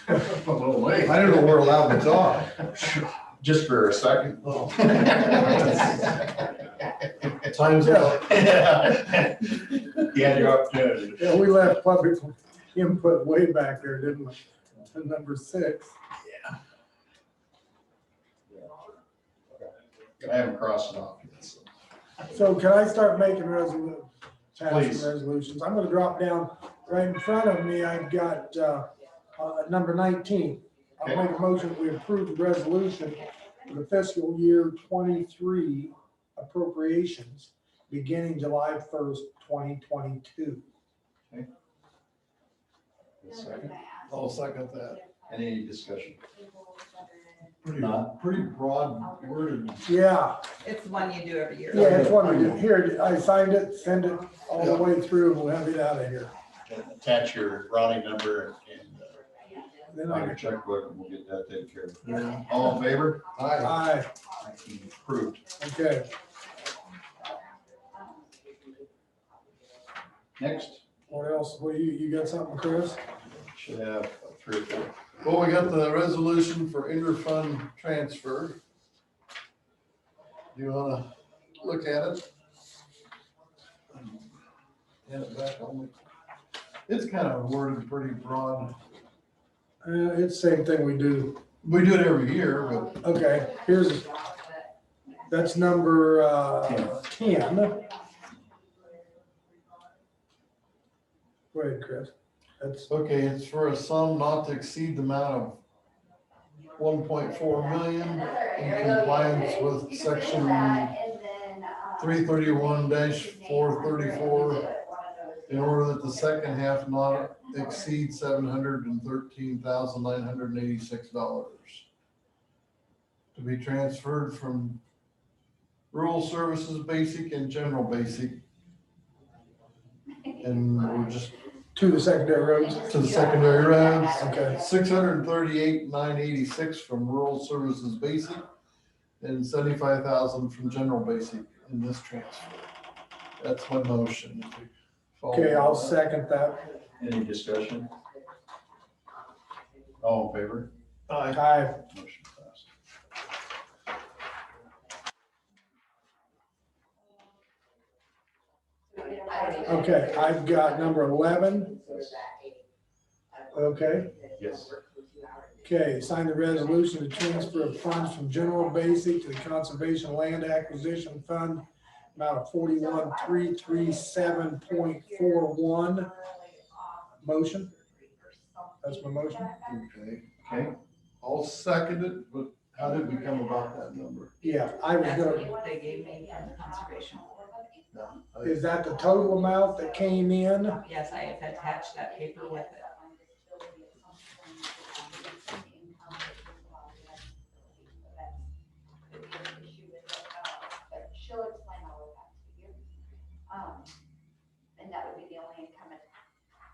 huh? A little late. I don't know we're allowed to talk. Just for a second. Time's up. You had your opportunity. Yeah, we left public input way back there, didn't we? To number 6. I haven't crossed it off yet. So. So can I start making Please. resolutions? I'm gonna drop down, right in front of me, I've got, number 19. I'll Okay. make a motion, we approve the resolution for the fiscal year 23 appropriations beginning July 1st, 2022. Second. I'll second that. Any discussion? Pretty broad worded. Yeah, It's the one you do every year. yeah, it's one we did. Here, I signed it, send it all the way through, and we'll have it out of here. Attach your routing number and Then on I your checkbook and we'll get that taken care of. Yeah. All in favor? Aye, Approved. okay. Next, What else? What you got something, Chris? Should have 3 or 4. Well, we got the resolution for interfund transfer. Do you wanna look at it? Hand it back on me. It's kind of worded pretty broad. It's the same thing we do. We do it every year, but Okay, that's number 10. Go ahead, Chris. That's, okay, it's for a sum not to exceed the amount of 1.4 million in compliance with section 331-434 in order that the second half not exceed $713,986 to be transferred from rural services basic and general basic. And we're just to the secondary roads. to the secondary roads. Okay. 638,986 from rural services basic and 75,000 from general basic in this transfer. That's my motion. If we follow Okay, I'll that. second that. Any discussion? All in favor? Aye. Motion passed. Okay, I've got number 11. Okay, Yes. okay, sign the resolution to transfer of funds from general basic to the conservation land acquisition fund, amount of 41,337.41. Motion? That's my motion? Okay, I'll second it, but how did we come about that number? Yeah, I was That's gonna, what they gave me from conservation. is that the total amount that came in? Yes, I have attached that paper with it. She'll explain all of that to you. And that would be the only income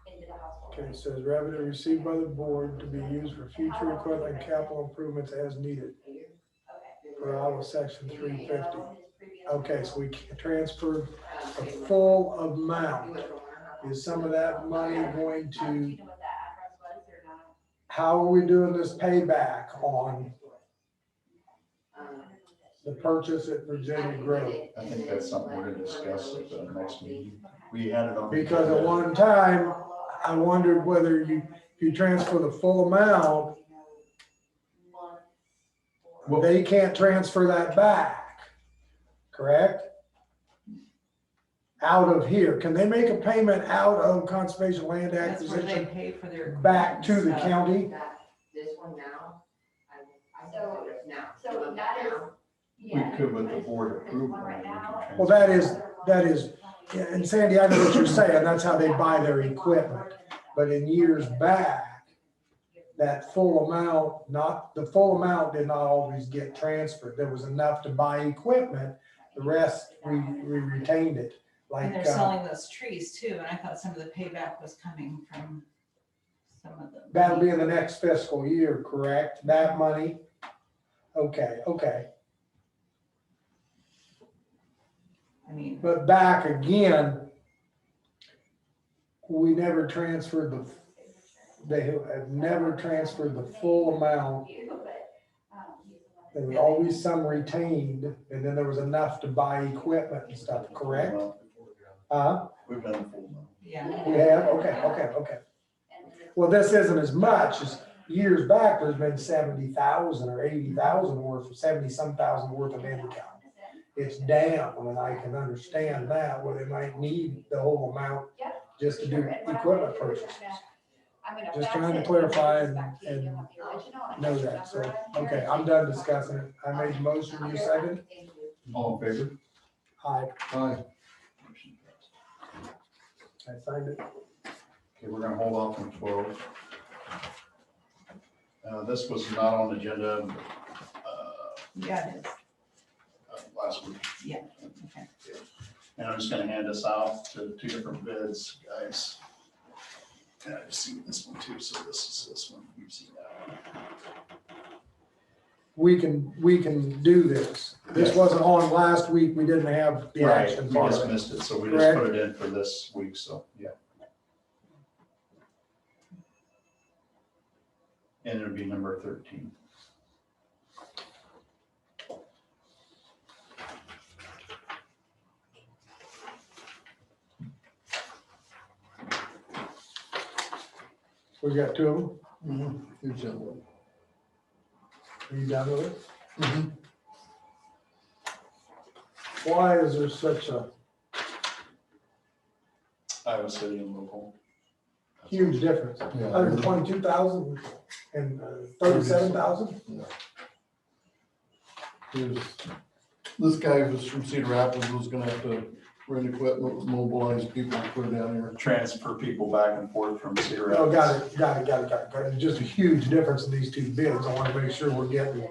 into the household. Okay, it says revenue received by the board to be used for future equipment and capital improvements as needed. Per Iowa section 350. Okay, so we transferred the full amount. Is some of that money going Do to, you know what that address was or not? how are we doing this payback on the purchase at Virginia Grove? I think that's something we're gonna discuss at the next meeting. We had it on. Because at one time, I wondered whether you transfer the full amount, they can't transfer that back, correct? Out of here. Can they make a payment out of conservation land That's where they acquisition pay for their. back to the stuff. county? This one now, I So- so it's now. So that is, We yeah. could with the board approval. One right now. Well, that is, yeah, and Sandy, I know what you're saying, that's how they buy their equipment. But in years back, that full amount, the full amount did not always get transferred. There was enough to buy equipment, the rest, we retained it. Like, And they're selling those trees too, and I thought some of the payback was coming from some of the. that'll be in the next fiscal year, correct? That money? Okay. I mean, But back again, we never transferred they have never transferred the full amount. There was always some retained, and then there was enough to buy equipment and stuff, correct? We've done the full amount. yeah. We have, okay. Well, this isn't as much as years back, there's been 70,000 or 80,000 worth, 70-some thousand worth of income. It's down, and I can understand that, where they might need the whole amount just to do equipment purchases. Just trying to clarify and know that, so, okay, I'm done discussing it. I made the motion, you second? All in favor? Aye, Aye. Motion passed. I signed it. Okay, we're gonna hold off on 12. This was not on the agenda, Yeah, it is. last week. Yeah, okay. And I'm just gonna hand this out to 2 different bids, guys. And I've seen this one too, so this is this one, you've seen that one. We can do this. This wasn't on last week, we didn't have the action We part just of it. missed it, so we just Correct. put it in for this week, so, yeah. And it'll be number 13. We got two of them. Here's the other one. Are you done with it? Mhm. Why is there such a Iowa City and local. huge difference? Yeah. 122,000 and 37,000? Here's, this guy was from Cedar Rapids, was gonna have to rent equipment, mobilize people, put it down here. Transfer people back and forth from Cedar Oh, Rapids. got it. Just a huge difference in these two bids. I want to make sure we're getting.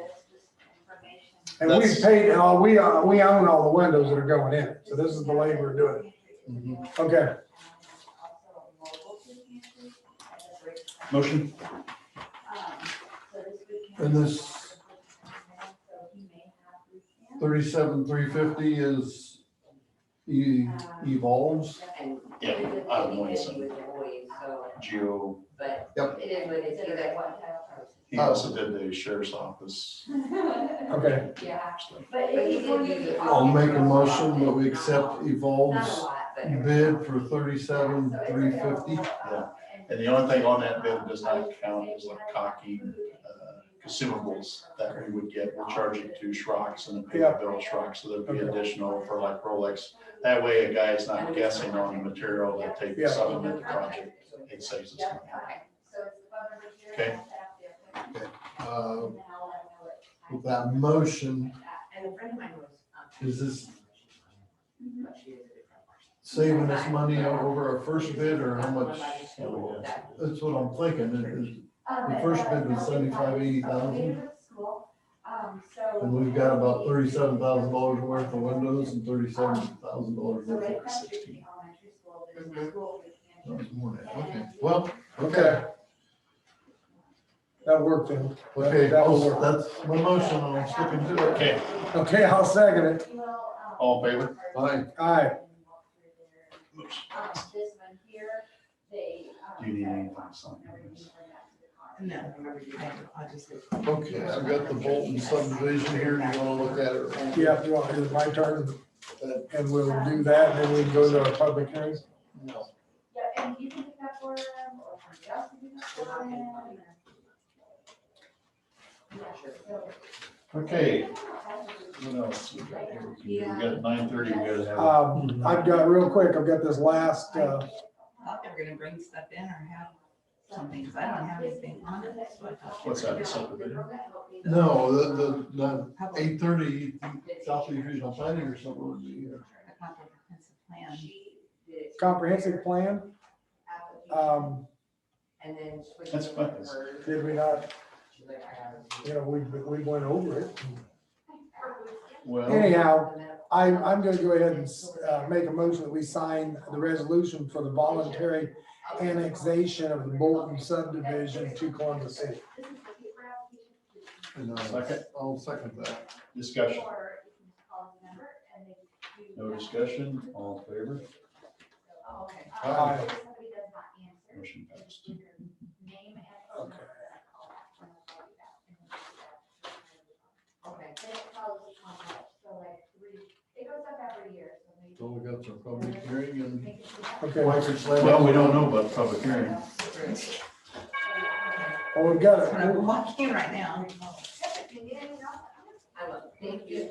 And we That's- paid, we own all the windows that are going in. So this is the way we're doing it. Mhm. Okay, Motion? And this 37,350 is evolves. And Yeah, I don't know, it's with the boys, so, Geo. but Yep. it is what it is. Either one. He also did the sheriff's office. okay. Yeah. But he did use it. I'll make a motion that we accept Not a Evolve's lot, but. bid for 37,350. Yeah. And the only thing on that bid does not count is like caulking, consumables that we would get. We're charging to Schrock's and the pay the bill Schrock, so there'd be additional for like Rolex. That way a guy's not guessing on the material that Yeah. takes some of the project. It saves us money. Okay. With that motion, And a friend of mine was. is this saving us money over our first bid, or how much? That's what I'm thinking. The first bid was 75, 80,000. And we've got about $37,000 worth of windows and $37,000 worth of 16. That was more than that. Okay, well, Okay. That worked then. okay, That will work. that's my motion, and I'm sticking to it. Okay, Okay, I'll second it. all in favor? Aye. Aye. This one here, they. Do you need anything signed? No, I just. Okay, I've got the Bolton subdivision here. Do you wanna look at it? Yeah, you want, it's my turn, and we'll do that, and then we can go to our public hearings. No. Yeah, and you can pick up for them, or somebody else can pick up for them. Okay, what else we got here? We got 9:30, we gotta have. I've got, real quick, I've got this last, I thought they were gonna bring stuff in or have something, 'cause I don't have anything on it, so I thought. What's that, the subdivision? No, the 8:30 Southeast Regional Planning or something would be here. A comprehensive plan. comprehensive plan. And then. That's fine. Did we not, we went over it. Well, Anyhow, I'm gonna go ahead and make a motion that we sign the resolution for the voluntary annexation of the Bolton subdivision to Columbus City. And, Second. I'll second that. discussion. No discussion, all in favor? Okay. Aye. If somebody does not answer, Motion passed. your name and. Okay. Okay. Then it follows the contract, so like it goes up every year, so maybe. So we got some public hearing and. Make it to that. Okay, Well, we don't know about the public hearing. well, we've got That's what I'm it. watching right now. I will, thank you.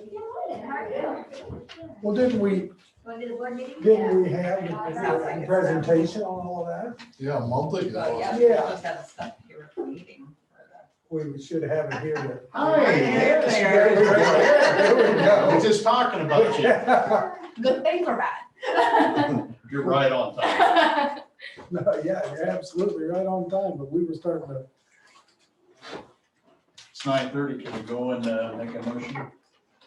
Well, didn't we Going to the board meeting? have the presentation on all of that? Yeah, a month ago. But yeah, Yeah. we'll just have the stuff here for the meeting. We should have it here. to- Hi, yes, There we We're go. just talking about you. Good thing or bad? You're right on time. No, yeah, you're absolutely right on time, but we were starting to, It's 9:30, can we go and make a motion?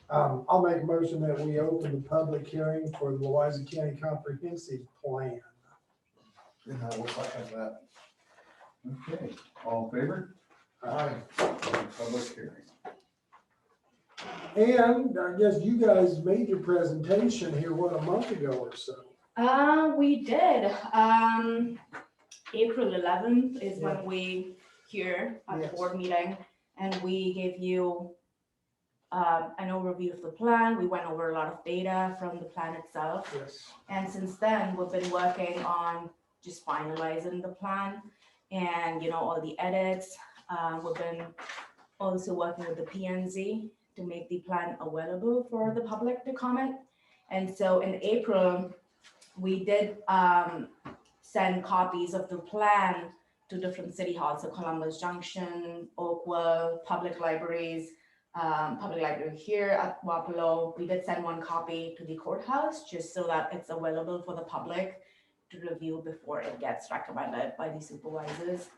I'll make a motion that we open the public hearing for the Louisa County Comprehensive Plan. And I will second that. Okay, all in favor? Aye. Public hearing. And I guess you guys made your presentation here, what, a month ago or so? We did. April 11th is when we here at the Yes. board meeting, and we gave you an overview of the plan. We went over a lot of data from the plan itself. Yes. And since then, we've been working on just finalizing the plan and, all the edits. We've been also working with the PNZ to make the plan available for the public to comment. And so in April, we did send copies of the plan to different city halls, so Columbus Junction, Oakville, public libraries, public library here at Wapello. We did send one copy to the courthouse just so that it's available for the public to review before it gets recommended by the supervisors.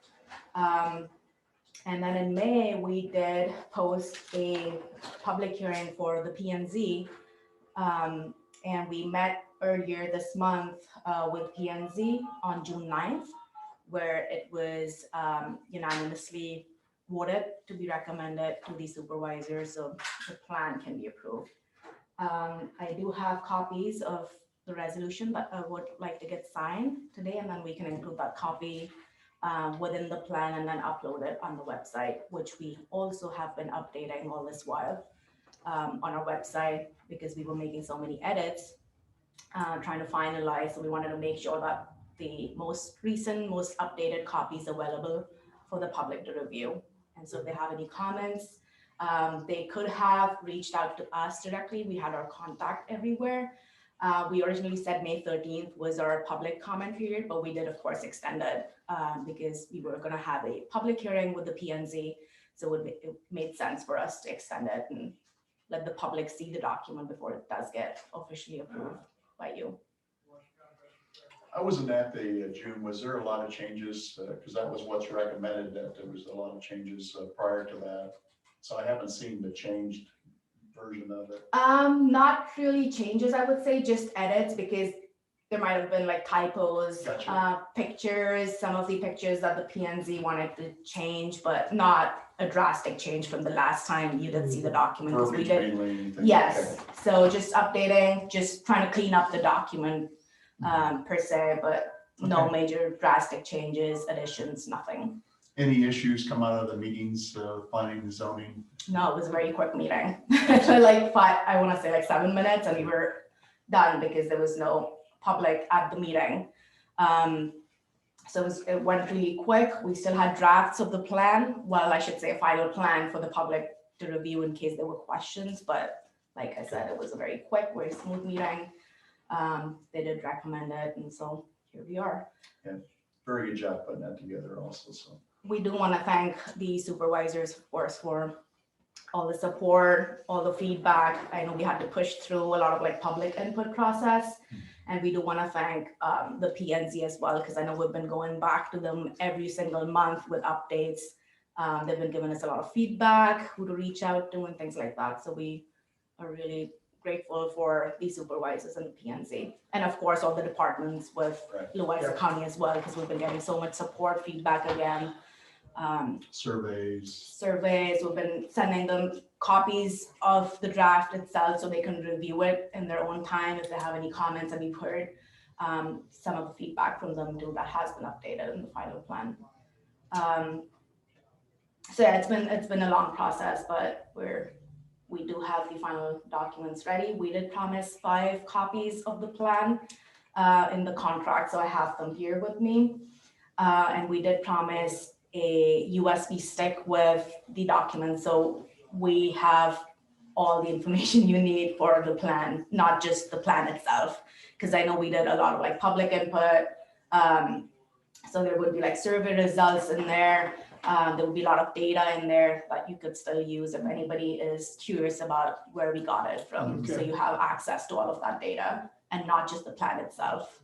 And then in May, we did post a public hearing for the PNZ. And we met earlier this month with PNZ on June 9th, where it was unanimously voted to be recommended to the supervisors, so the plan can be approved. I do have copies of the resolution, but I would like to get signed today, and then we can include that copy within the plan and then upload it on the website, which we also have been updating all this while on our website because we were making so many edits, trying to finalize. So we wanted to make sure that the most recent, most updated copies available for the public to review. And so if they have any comments, they could have reached out to us directly. We had our contact everywhere. We originally said May 13th was our public comment period, but we did of course extend it because we were going to have a public hearing with the PNZ. So it made sense for us to extend it and let the public see the document before it does get officially approved by you. I wasn't at the June. Was there a lot of changes? Because that was what's recommended, that there was a lot of changes prior to that. So I haven't seen the changed version of it. Not really changes, I would say, just edits, because there might have been like typos, Gotcha. pictures, some of the pictures that the PNZ wanted to change, but not a drastic change from the last time you did see the document. 'Cause we Verbiage did, mainly, anything? yes, Okay. so just updating, just trying to clean up the document per se, but no Okay. major drastic changes, additions, nothing. Any issues come out of the meetings, planning and zoning? No, it was a very quick meeting. Like I want to say like 7 minutes, and we were done because there was no public at the meeting. So it went really quick. We still had drafts of the plan. Well, I should say a final plan for the public to review in case there were questions. But like I said, it was a very quick, very smooth meeting. They did recommend it, and so here we are. Very good job putting that together also, so. We do want to thank the supervisors, of course, for all the support, all the feedback. I know we had to push through a lot of like public input process. And we do want to thank the PNZ as well, because I know we've been going back to them every single month with updates. They've been giving us a lot of feedback, who to reach out to and things like that. So we are really grateful for the supervisors and the PNZ. And of course, all the departments with Right. Louisa County as well, because we've been getting so much support, feedback again. Surveys. We've been sending them copies of the draft itself so they can review it in their own time if they have any comments. And we've heard some of the feedback from them too that has been updated in the final plan. So yeah, it's been a long process, but we do have the final documents ready. We did promise 5 copies of the plan in the contract, so I have them here with me. And we did promise a USB stick with the document, so we have all the information you need for the plan, not just the plan itself, because I know we did a lot of like public input. So there would be like survey results in there. There would be a lot of data in there that you could still use if anybody is curious about where we got it from. So you have access to all of that data and not just the plan itself.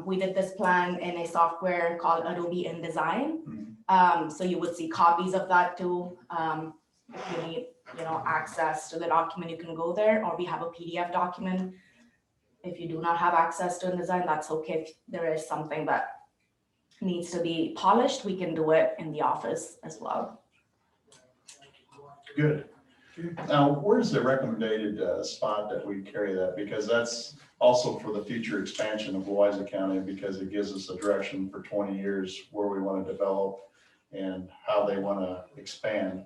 We did this plan in a software called Adobe InDesign. So you would see copies of that too. If you need, access to the document, you can go there, or we have a PDF document. If you do not have access to InDesign, that's okay. If there is something that needs to be polished, we can do it in the office as well. Good. Now, where's the recommended spot that we carry that? Because that's also for the future expansion of Louisa County, because it gives us a direction for 20 years where we want to develop. and how they want to expand.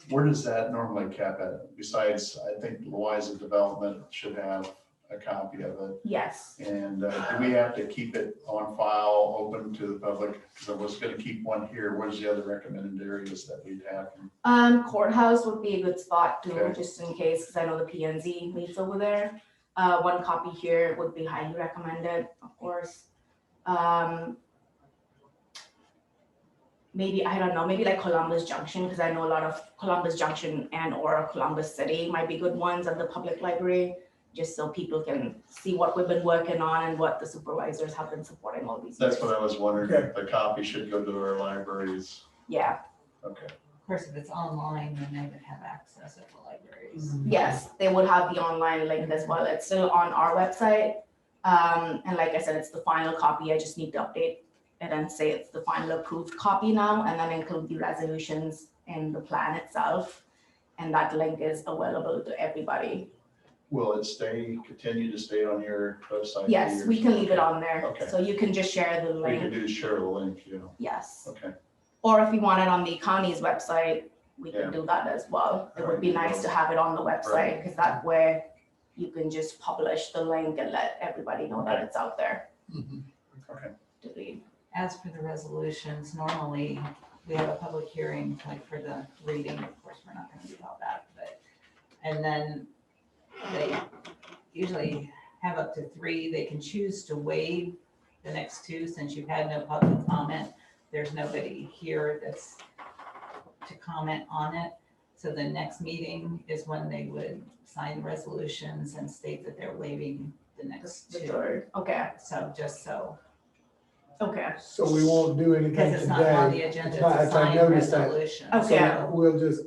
Where does that normally cap at? Besides, I think Louisa Development should have a copy of it. Yes. And do we have to keep it on file, open to the public? Because I was going to keep one here. Where's the other recommended areas that we'd have? Courthouse would be a good spot too, Okay. just in case, because I know the PNZ meets over there. One copy here would be highly recommended, of course. Maybe, I don't know, maybe like Columbus Junction, because I know a lot of Columbus Junction and or Columbus City might be good ones at the public library, just so people can see what we've been working on and what the supervisors have been supporting all these years. That's what I was wondering, if the copy should go to our libraries. Yeah, Okay. Of course, if it's online, then they would have access at the libraries. yes, they would have the online link as well. It's still on our website. And like I said, it's the final copy. I just need to update it and say it's the final approved copy now, and then include the resolutions in the plan itself. And that link is available to everybody. Will it continue to stay on your website? Yes, we can leave it on there. Okay. So you can just share the We can link. do share the link, Yes. Okay. Or if you want it on the county's website, we Yeah. can do that as well. It would be Right. nice to have it on the Right. website, because that way you can just publish the link and let everybody know that it's out there Okay. to read. As for the resolutions, normally we have a public hearing, like for the reading, of course, we're not gonna do all that, but, and then they usually have up to 3. They can choose to waive the next 2, since you've had no public comment. There's nobody here that's to comment on it. So the next meeting is when they would sign resolutions and state that they're waiving the next The 2. third, okay, So just so, okay, So we won't do anything because it's not on the today. agenda I to sign noticed that. resolutions. Okay. So we'll just,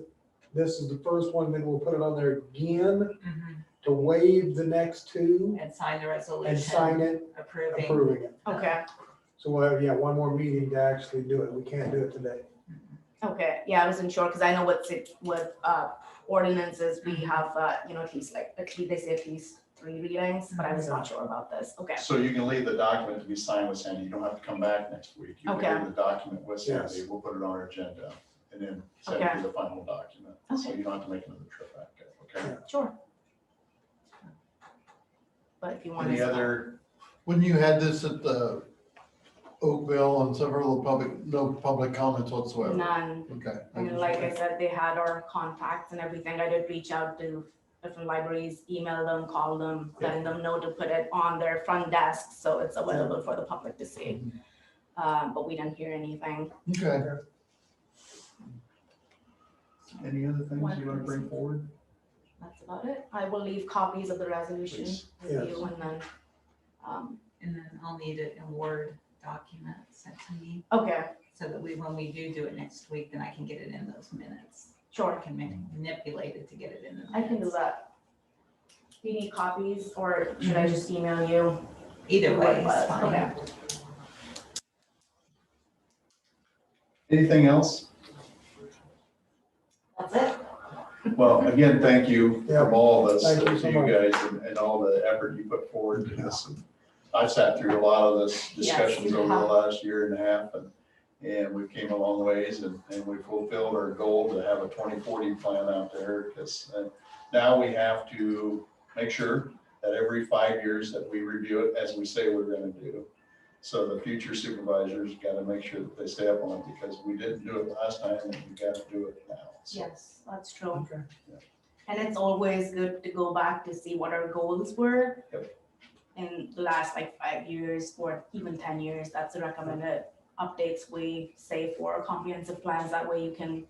this is the first one, then we'll put it on there again Mhm. to waive the next 2 And sign the and resolution. sign it, Approving. approving it. okay, So we'll have, one more meeting to actually do it. We can't do it today. okay. Yeah, I wasn't sure, because I know with ordinances, we have, at least they say at least 3 readings, but I was not sure about this. Okay, So you can leave the document to be signed with Sandy. You don't have to come back next week. You Okay. can leave the document with Sandy. Yes. We'll put it on our agenda and then send Okay. you the final document. So Okay. you don't have to make another trip back. Okay. sure. But if you want Any to. other, When you had this at the Oakville and several no public comments whatsoever? None. Okay. And like I said, they had our contacts and everything. I did reach out to different libraries, email them, call them, letting them know to put it on their front desk, so it's available for the public to see. But we didn't hear anything. Okay. any other things you want to bring forward? That's about it. I will leave copies of the resolution Please. with Yes. you, and then, And then I'll need it in Word document sent to me, okay, so that when we do it next week, then I can get it in those minutes. I sure, can manipulate it to get it in the minutes. I can do that. Do you need copies, or should I just email you? Either way is Okay. fine. Anything else? That's it. Well, again, thank you Yeah. from all of us, Thank you to so you much. guys and all the effort you put forward to this. I've sat through a lot of this discussions you over the have. last year and a half and we came a long ways and we fulfilled our goal to have a 2040 plan out there because now we have to make sure that every 5 years that we review it as we say we're going to do. So the future supervisors got to make sure that they stay up on it because we didn't do it last time and we got to do it now. So, Yes, that's true. Okay. And it's always good to go back to see what our goals were. Yep. In the last 5 years or even 10 years. That's the recommended updates we say for comprehensive plans. That way you can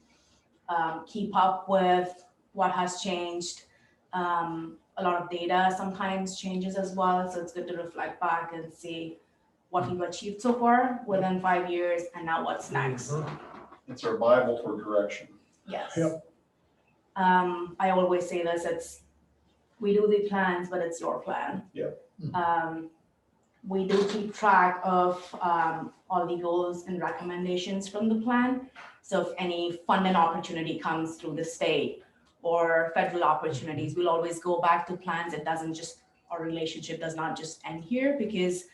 keep up with what has changed. A lot of data sometimes changes as well. So it's good to reflect back and see what we've achieved so far within 5 years and now what's next. It's our Bible for direction. Yes. Yep. I always say this, we do the plans, but it's your plan. Yep. We do keep track of all the goals and recommendations from the plan. So if any funding opportunity comes through the state or federal opportunities, we'll always go back to plans. It doesn't just, our relationship does not just end here because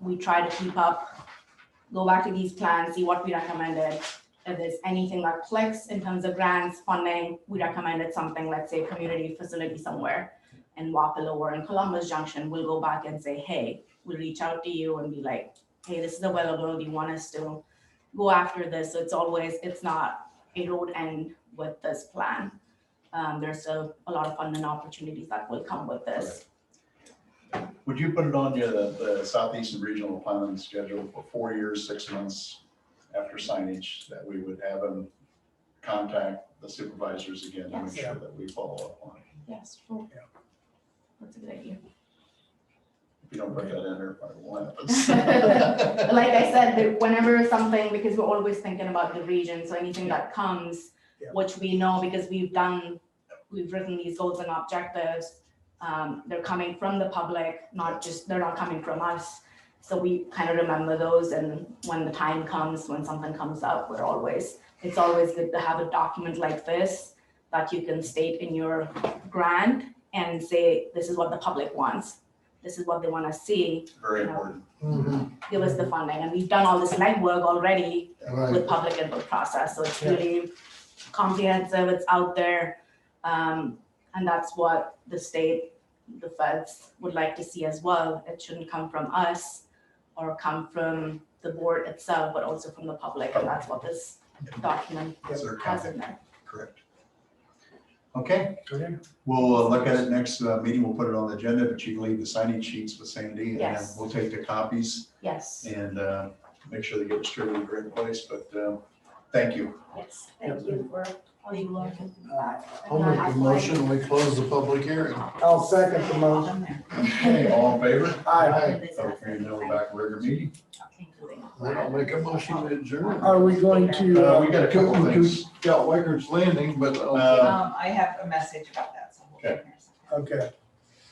we try to keep up go back to these plans, see what we recommended. If there's anything that clicks in terms of grants, funding, we recommended something, let's say, community facility somewhere in Wapello or in Columbus Junction, we'll go back and say, hey, we'll reach out to you and be like, hey, this is available, do you want us to go after this? So it's not a road end with this plan. There's still a lot of funding opportunities that will come with this. Would you put it on the Southeastern Regional Planning schedule for 4 years, 6 months after signage, that we would have them contact the supervisors again to make Yes. sure that we follow up on it? Yes, sure. That's a good idea. If you don't put that in there, it probably won't happen. Like I said, whenever something, because we're always thinking about the region, so anything that comes, Yeah. which we know because we've written these goals and objectives, they're coming from the public, they're not coming from us. So we kind of remember those, and when the time comes, when something comes up, it's always good to have a document like this that you can state in your grant and say, this is what the public wants. This is what they want to see. Very important. Give us the funding. And we've done all this legwork already Right. with public input process. So it's really comprehensive, it's out there. And that's what the state, the feds would like to see as well. It shouldn't come from us or come from the board itself, but also from the public. And that's what this document That's their has comment. in there. Correct. Okay, Okay. we'll look at it next meeting. We'll put it on the agenda, but you can leave the signing sheets with Sandy. And Yes. we'll take the copies Yes, and make sure they get distributed in the right place. But thank you. yes. Thank you for all you learned. I'll make a motion, we close the public hearing. I'll second the motion. Okay, all in favor? Aye. Okay, now we're back to regular meeting. Then I'll make a motion to adjourn. Are we going to, We got a couple of things. Got Wicker's Landing, but I have a message about that, so hold on here a second. okay,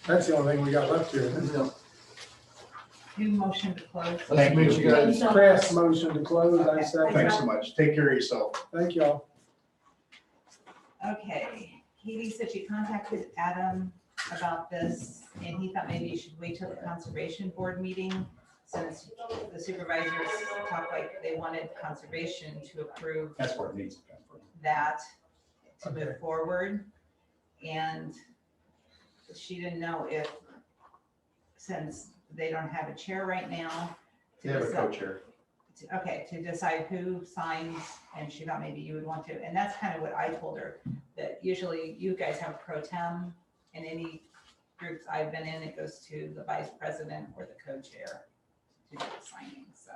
that's the only thing we got left here. isn't it? Do motion to close. let's meet you guys. Chris, motion to close, I second. Thanks so much. Take care of yourself. Thank y'all. Okay, Katie said she contacted Adam about this, and he thought maybe you should wait till the conservation board meeting, since the supervisors talked like they wanted conservation to approve That's where it needs to come from. that to move forward. And she didn't know if, since they don't have a chair right now. to They have a decide- co-chair. Okay, to decide who signs, and she thought maybe you would want to, and that's kind of what I told her, that usually you guys have pro tem, in any groups I've been in, it goes to the vice president or the co-chair to do the signing, so.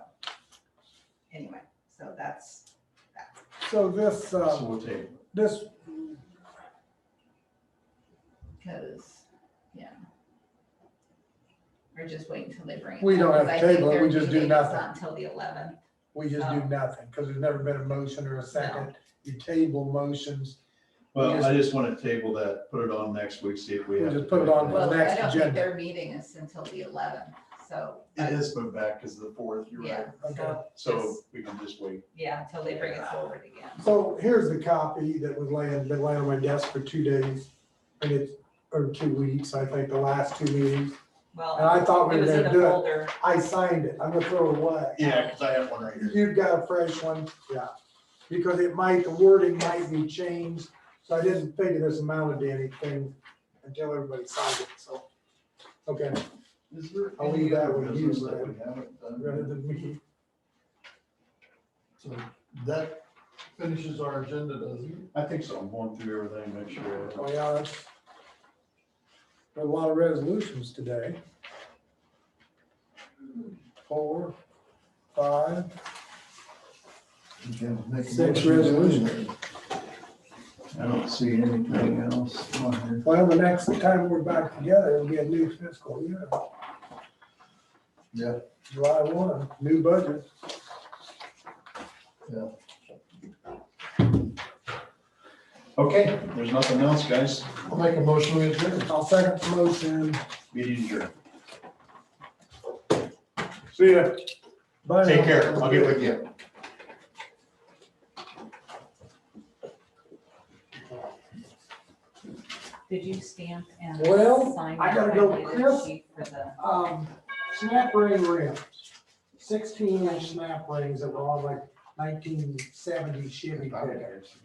Anyway, so that's that. So this, So we'll take. this, Because, yeah. Or just wait until they bring it. We don't back, have to 'cause I think table it, we their just do meeting is nothing. Not until the 11th. we just do nothing, because there's never been a motion or a second. You table motions. Well, I just want to table that, put it on next week, see if we We have. just to put it do on the Well, I next don't think agenda. their meeting is until the 11th, so. It is moved back because of the 4th, you're right. Yeah, Okay. so, So we can just wait. yeah, until they bring it forward again. So here's the copy that was been laying on my desk for 2 days, and it's, or 2 weeks, I think, the last 2 meetings. Well, And I thought we it were was in gonna the do it. folder. I signed it, I'm gonna throw it away. Yeah, because I have one right here. You've got a fresh one, yeah, because the wording might be changed, so I didn't figure this amounted to anything until everybody signed it, so. Okay, Is there I'll any leave that other with you, business that Brad. we haven't done? rather than me. So that finishes our agenda, doesn't it? I think so. I'm going through everything, make sure. Oh, yeah, that's, there are a lot of resolutions today. 4, 5, We can make a 6 motion to resolutions. adjourn. I don't see anything else on here. Well, the next time we're back together, it'll be a new fiscal year. Yeah. July 1, new budget. Okay, there's nothing else, guys. I'll make a motion to adjourn. I'll second the motion. Meeting adjourned. See ya. Bye. Take now. care. I'll get with you. Did you stamp and Well, sign? I gotta that go, highlighted Chris. sheet for the? Snap ring rims, 16-inch snap rings that were on like 1970 Chevy pickups.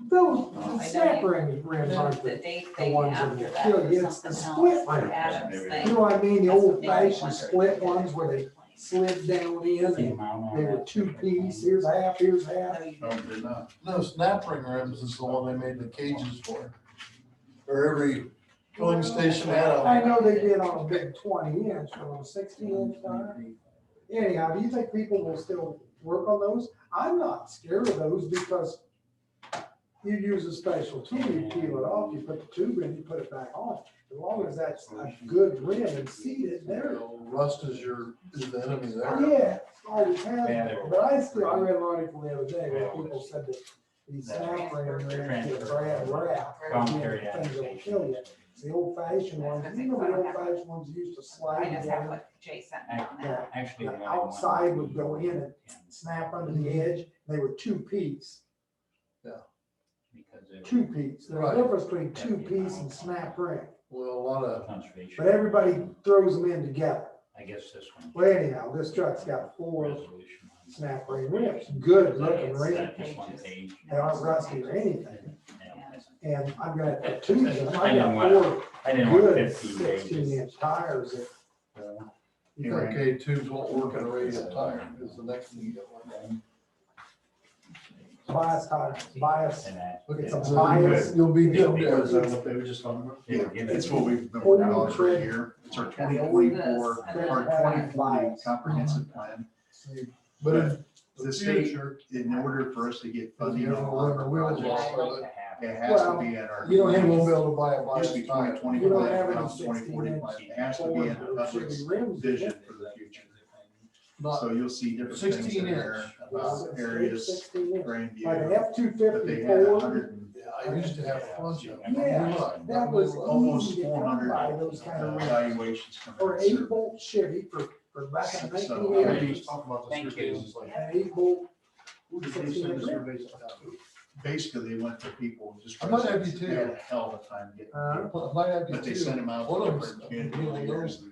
Those I snap know rims aren't The the date the thing ones that after will that kill was you, it's the something split else. ring. Adam's You thing. know what I mean, the That's what old made me fashioned wonder. split ones where they slid down in and they were two piece, here's half, here's half. No, you No, didn't. they're not. No, snap ring rims is the one they made the cages for. Or every filling station had I them. know they did on a big 20-inch, but on a 16-inch tire. Anyhow, do you think people will still work on those? I'm not scared of those because you use a special tool, you peel it off, you put the tube in, you put it back on. As long as that's a good rim and seated there. Rust is the enemy there. Yeah, always has been, but I read an article the other day where people said that these snap rim rims get bad rap. Things that will kill you. The old fashioned ones, you know, the old fashioned ones used to slide I just have together. what Jay sent me on that. Actually. The outside would go in and snap under the edge. They were two piece. Two piece. There's a Right. difference between two piece and snap ring. Well, a lot of, Conservation. But everybody throws them in together. I guess this one. Well, anyhow, this truck's got 4 Resolution. snap ring rims. Good looking It's rims. That just one page. They aren't rusty or anything. Yeah. And I'm gonna put two in them. I I didn't got want- 4 I didn't want good 15 16 pages. inch tires that. You think, okay, tubes won't work in a radial tire is the next thing you get one. bias tires, bias. And that. It's a So bias. You'll be good Is that there. what they were just talking about? Yeah, give it- It's what we've been working on for a year. It's our 2024, our 2040 comprehensive plan. But in The the state, future, in order for us to get if funding you on have a a lot of rubber our wheel, projects, have it has to Well, be in our. you don't have you won't be able to buy a It bias used to be tire. 2020 You don't plan, have now any it's 2040 16 plan. inch It has to be in the Ford or public's Chevy rims. vision for the future. Not So you'll see different things 16 in there inch. about areas, 16 inch. Grandview, Like an but F-250 they had Ford. 100 and Yeah, I used to have a bunch of them. Yeah, that was almost easy to come 400 by those kind of rims. evaluations Or coming in. 8-bolt Chevy for back in the So, 1980s. Thank you. An 8-bolt 16-inch rim. basically, they went to people just. I might have you too. They had a hell of a time getting. Uh, people. I might have you But they too. sent them out One to of different them- community leaders.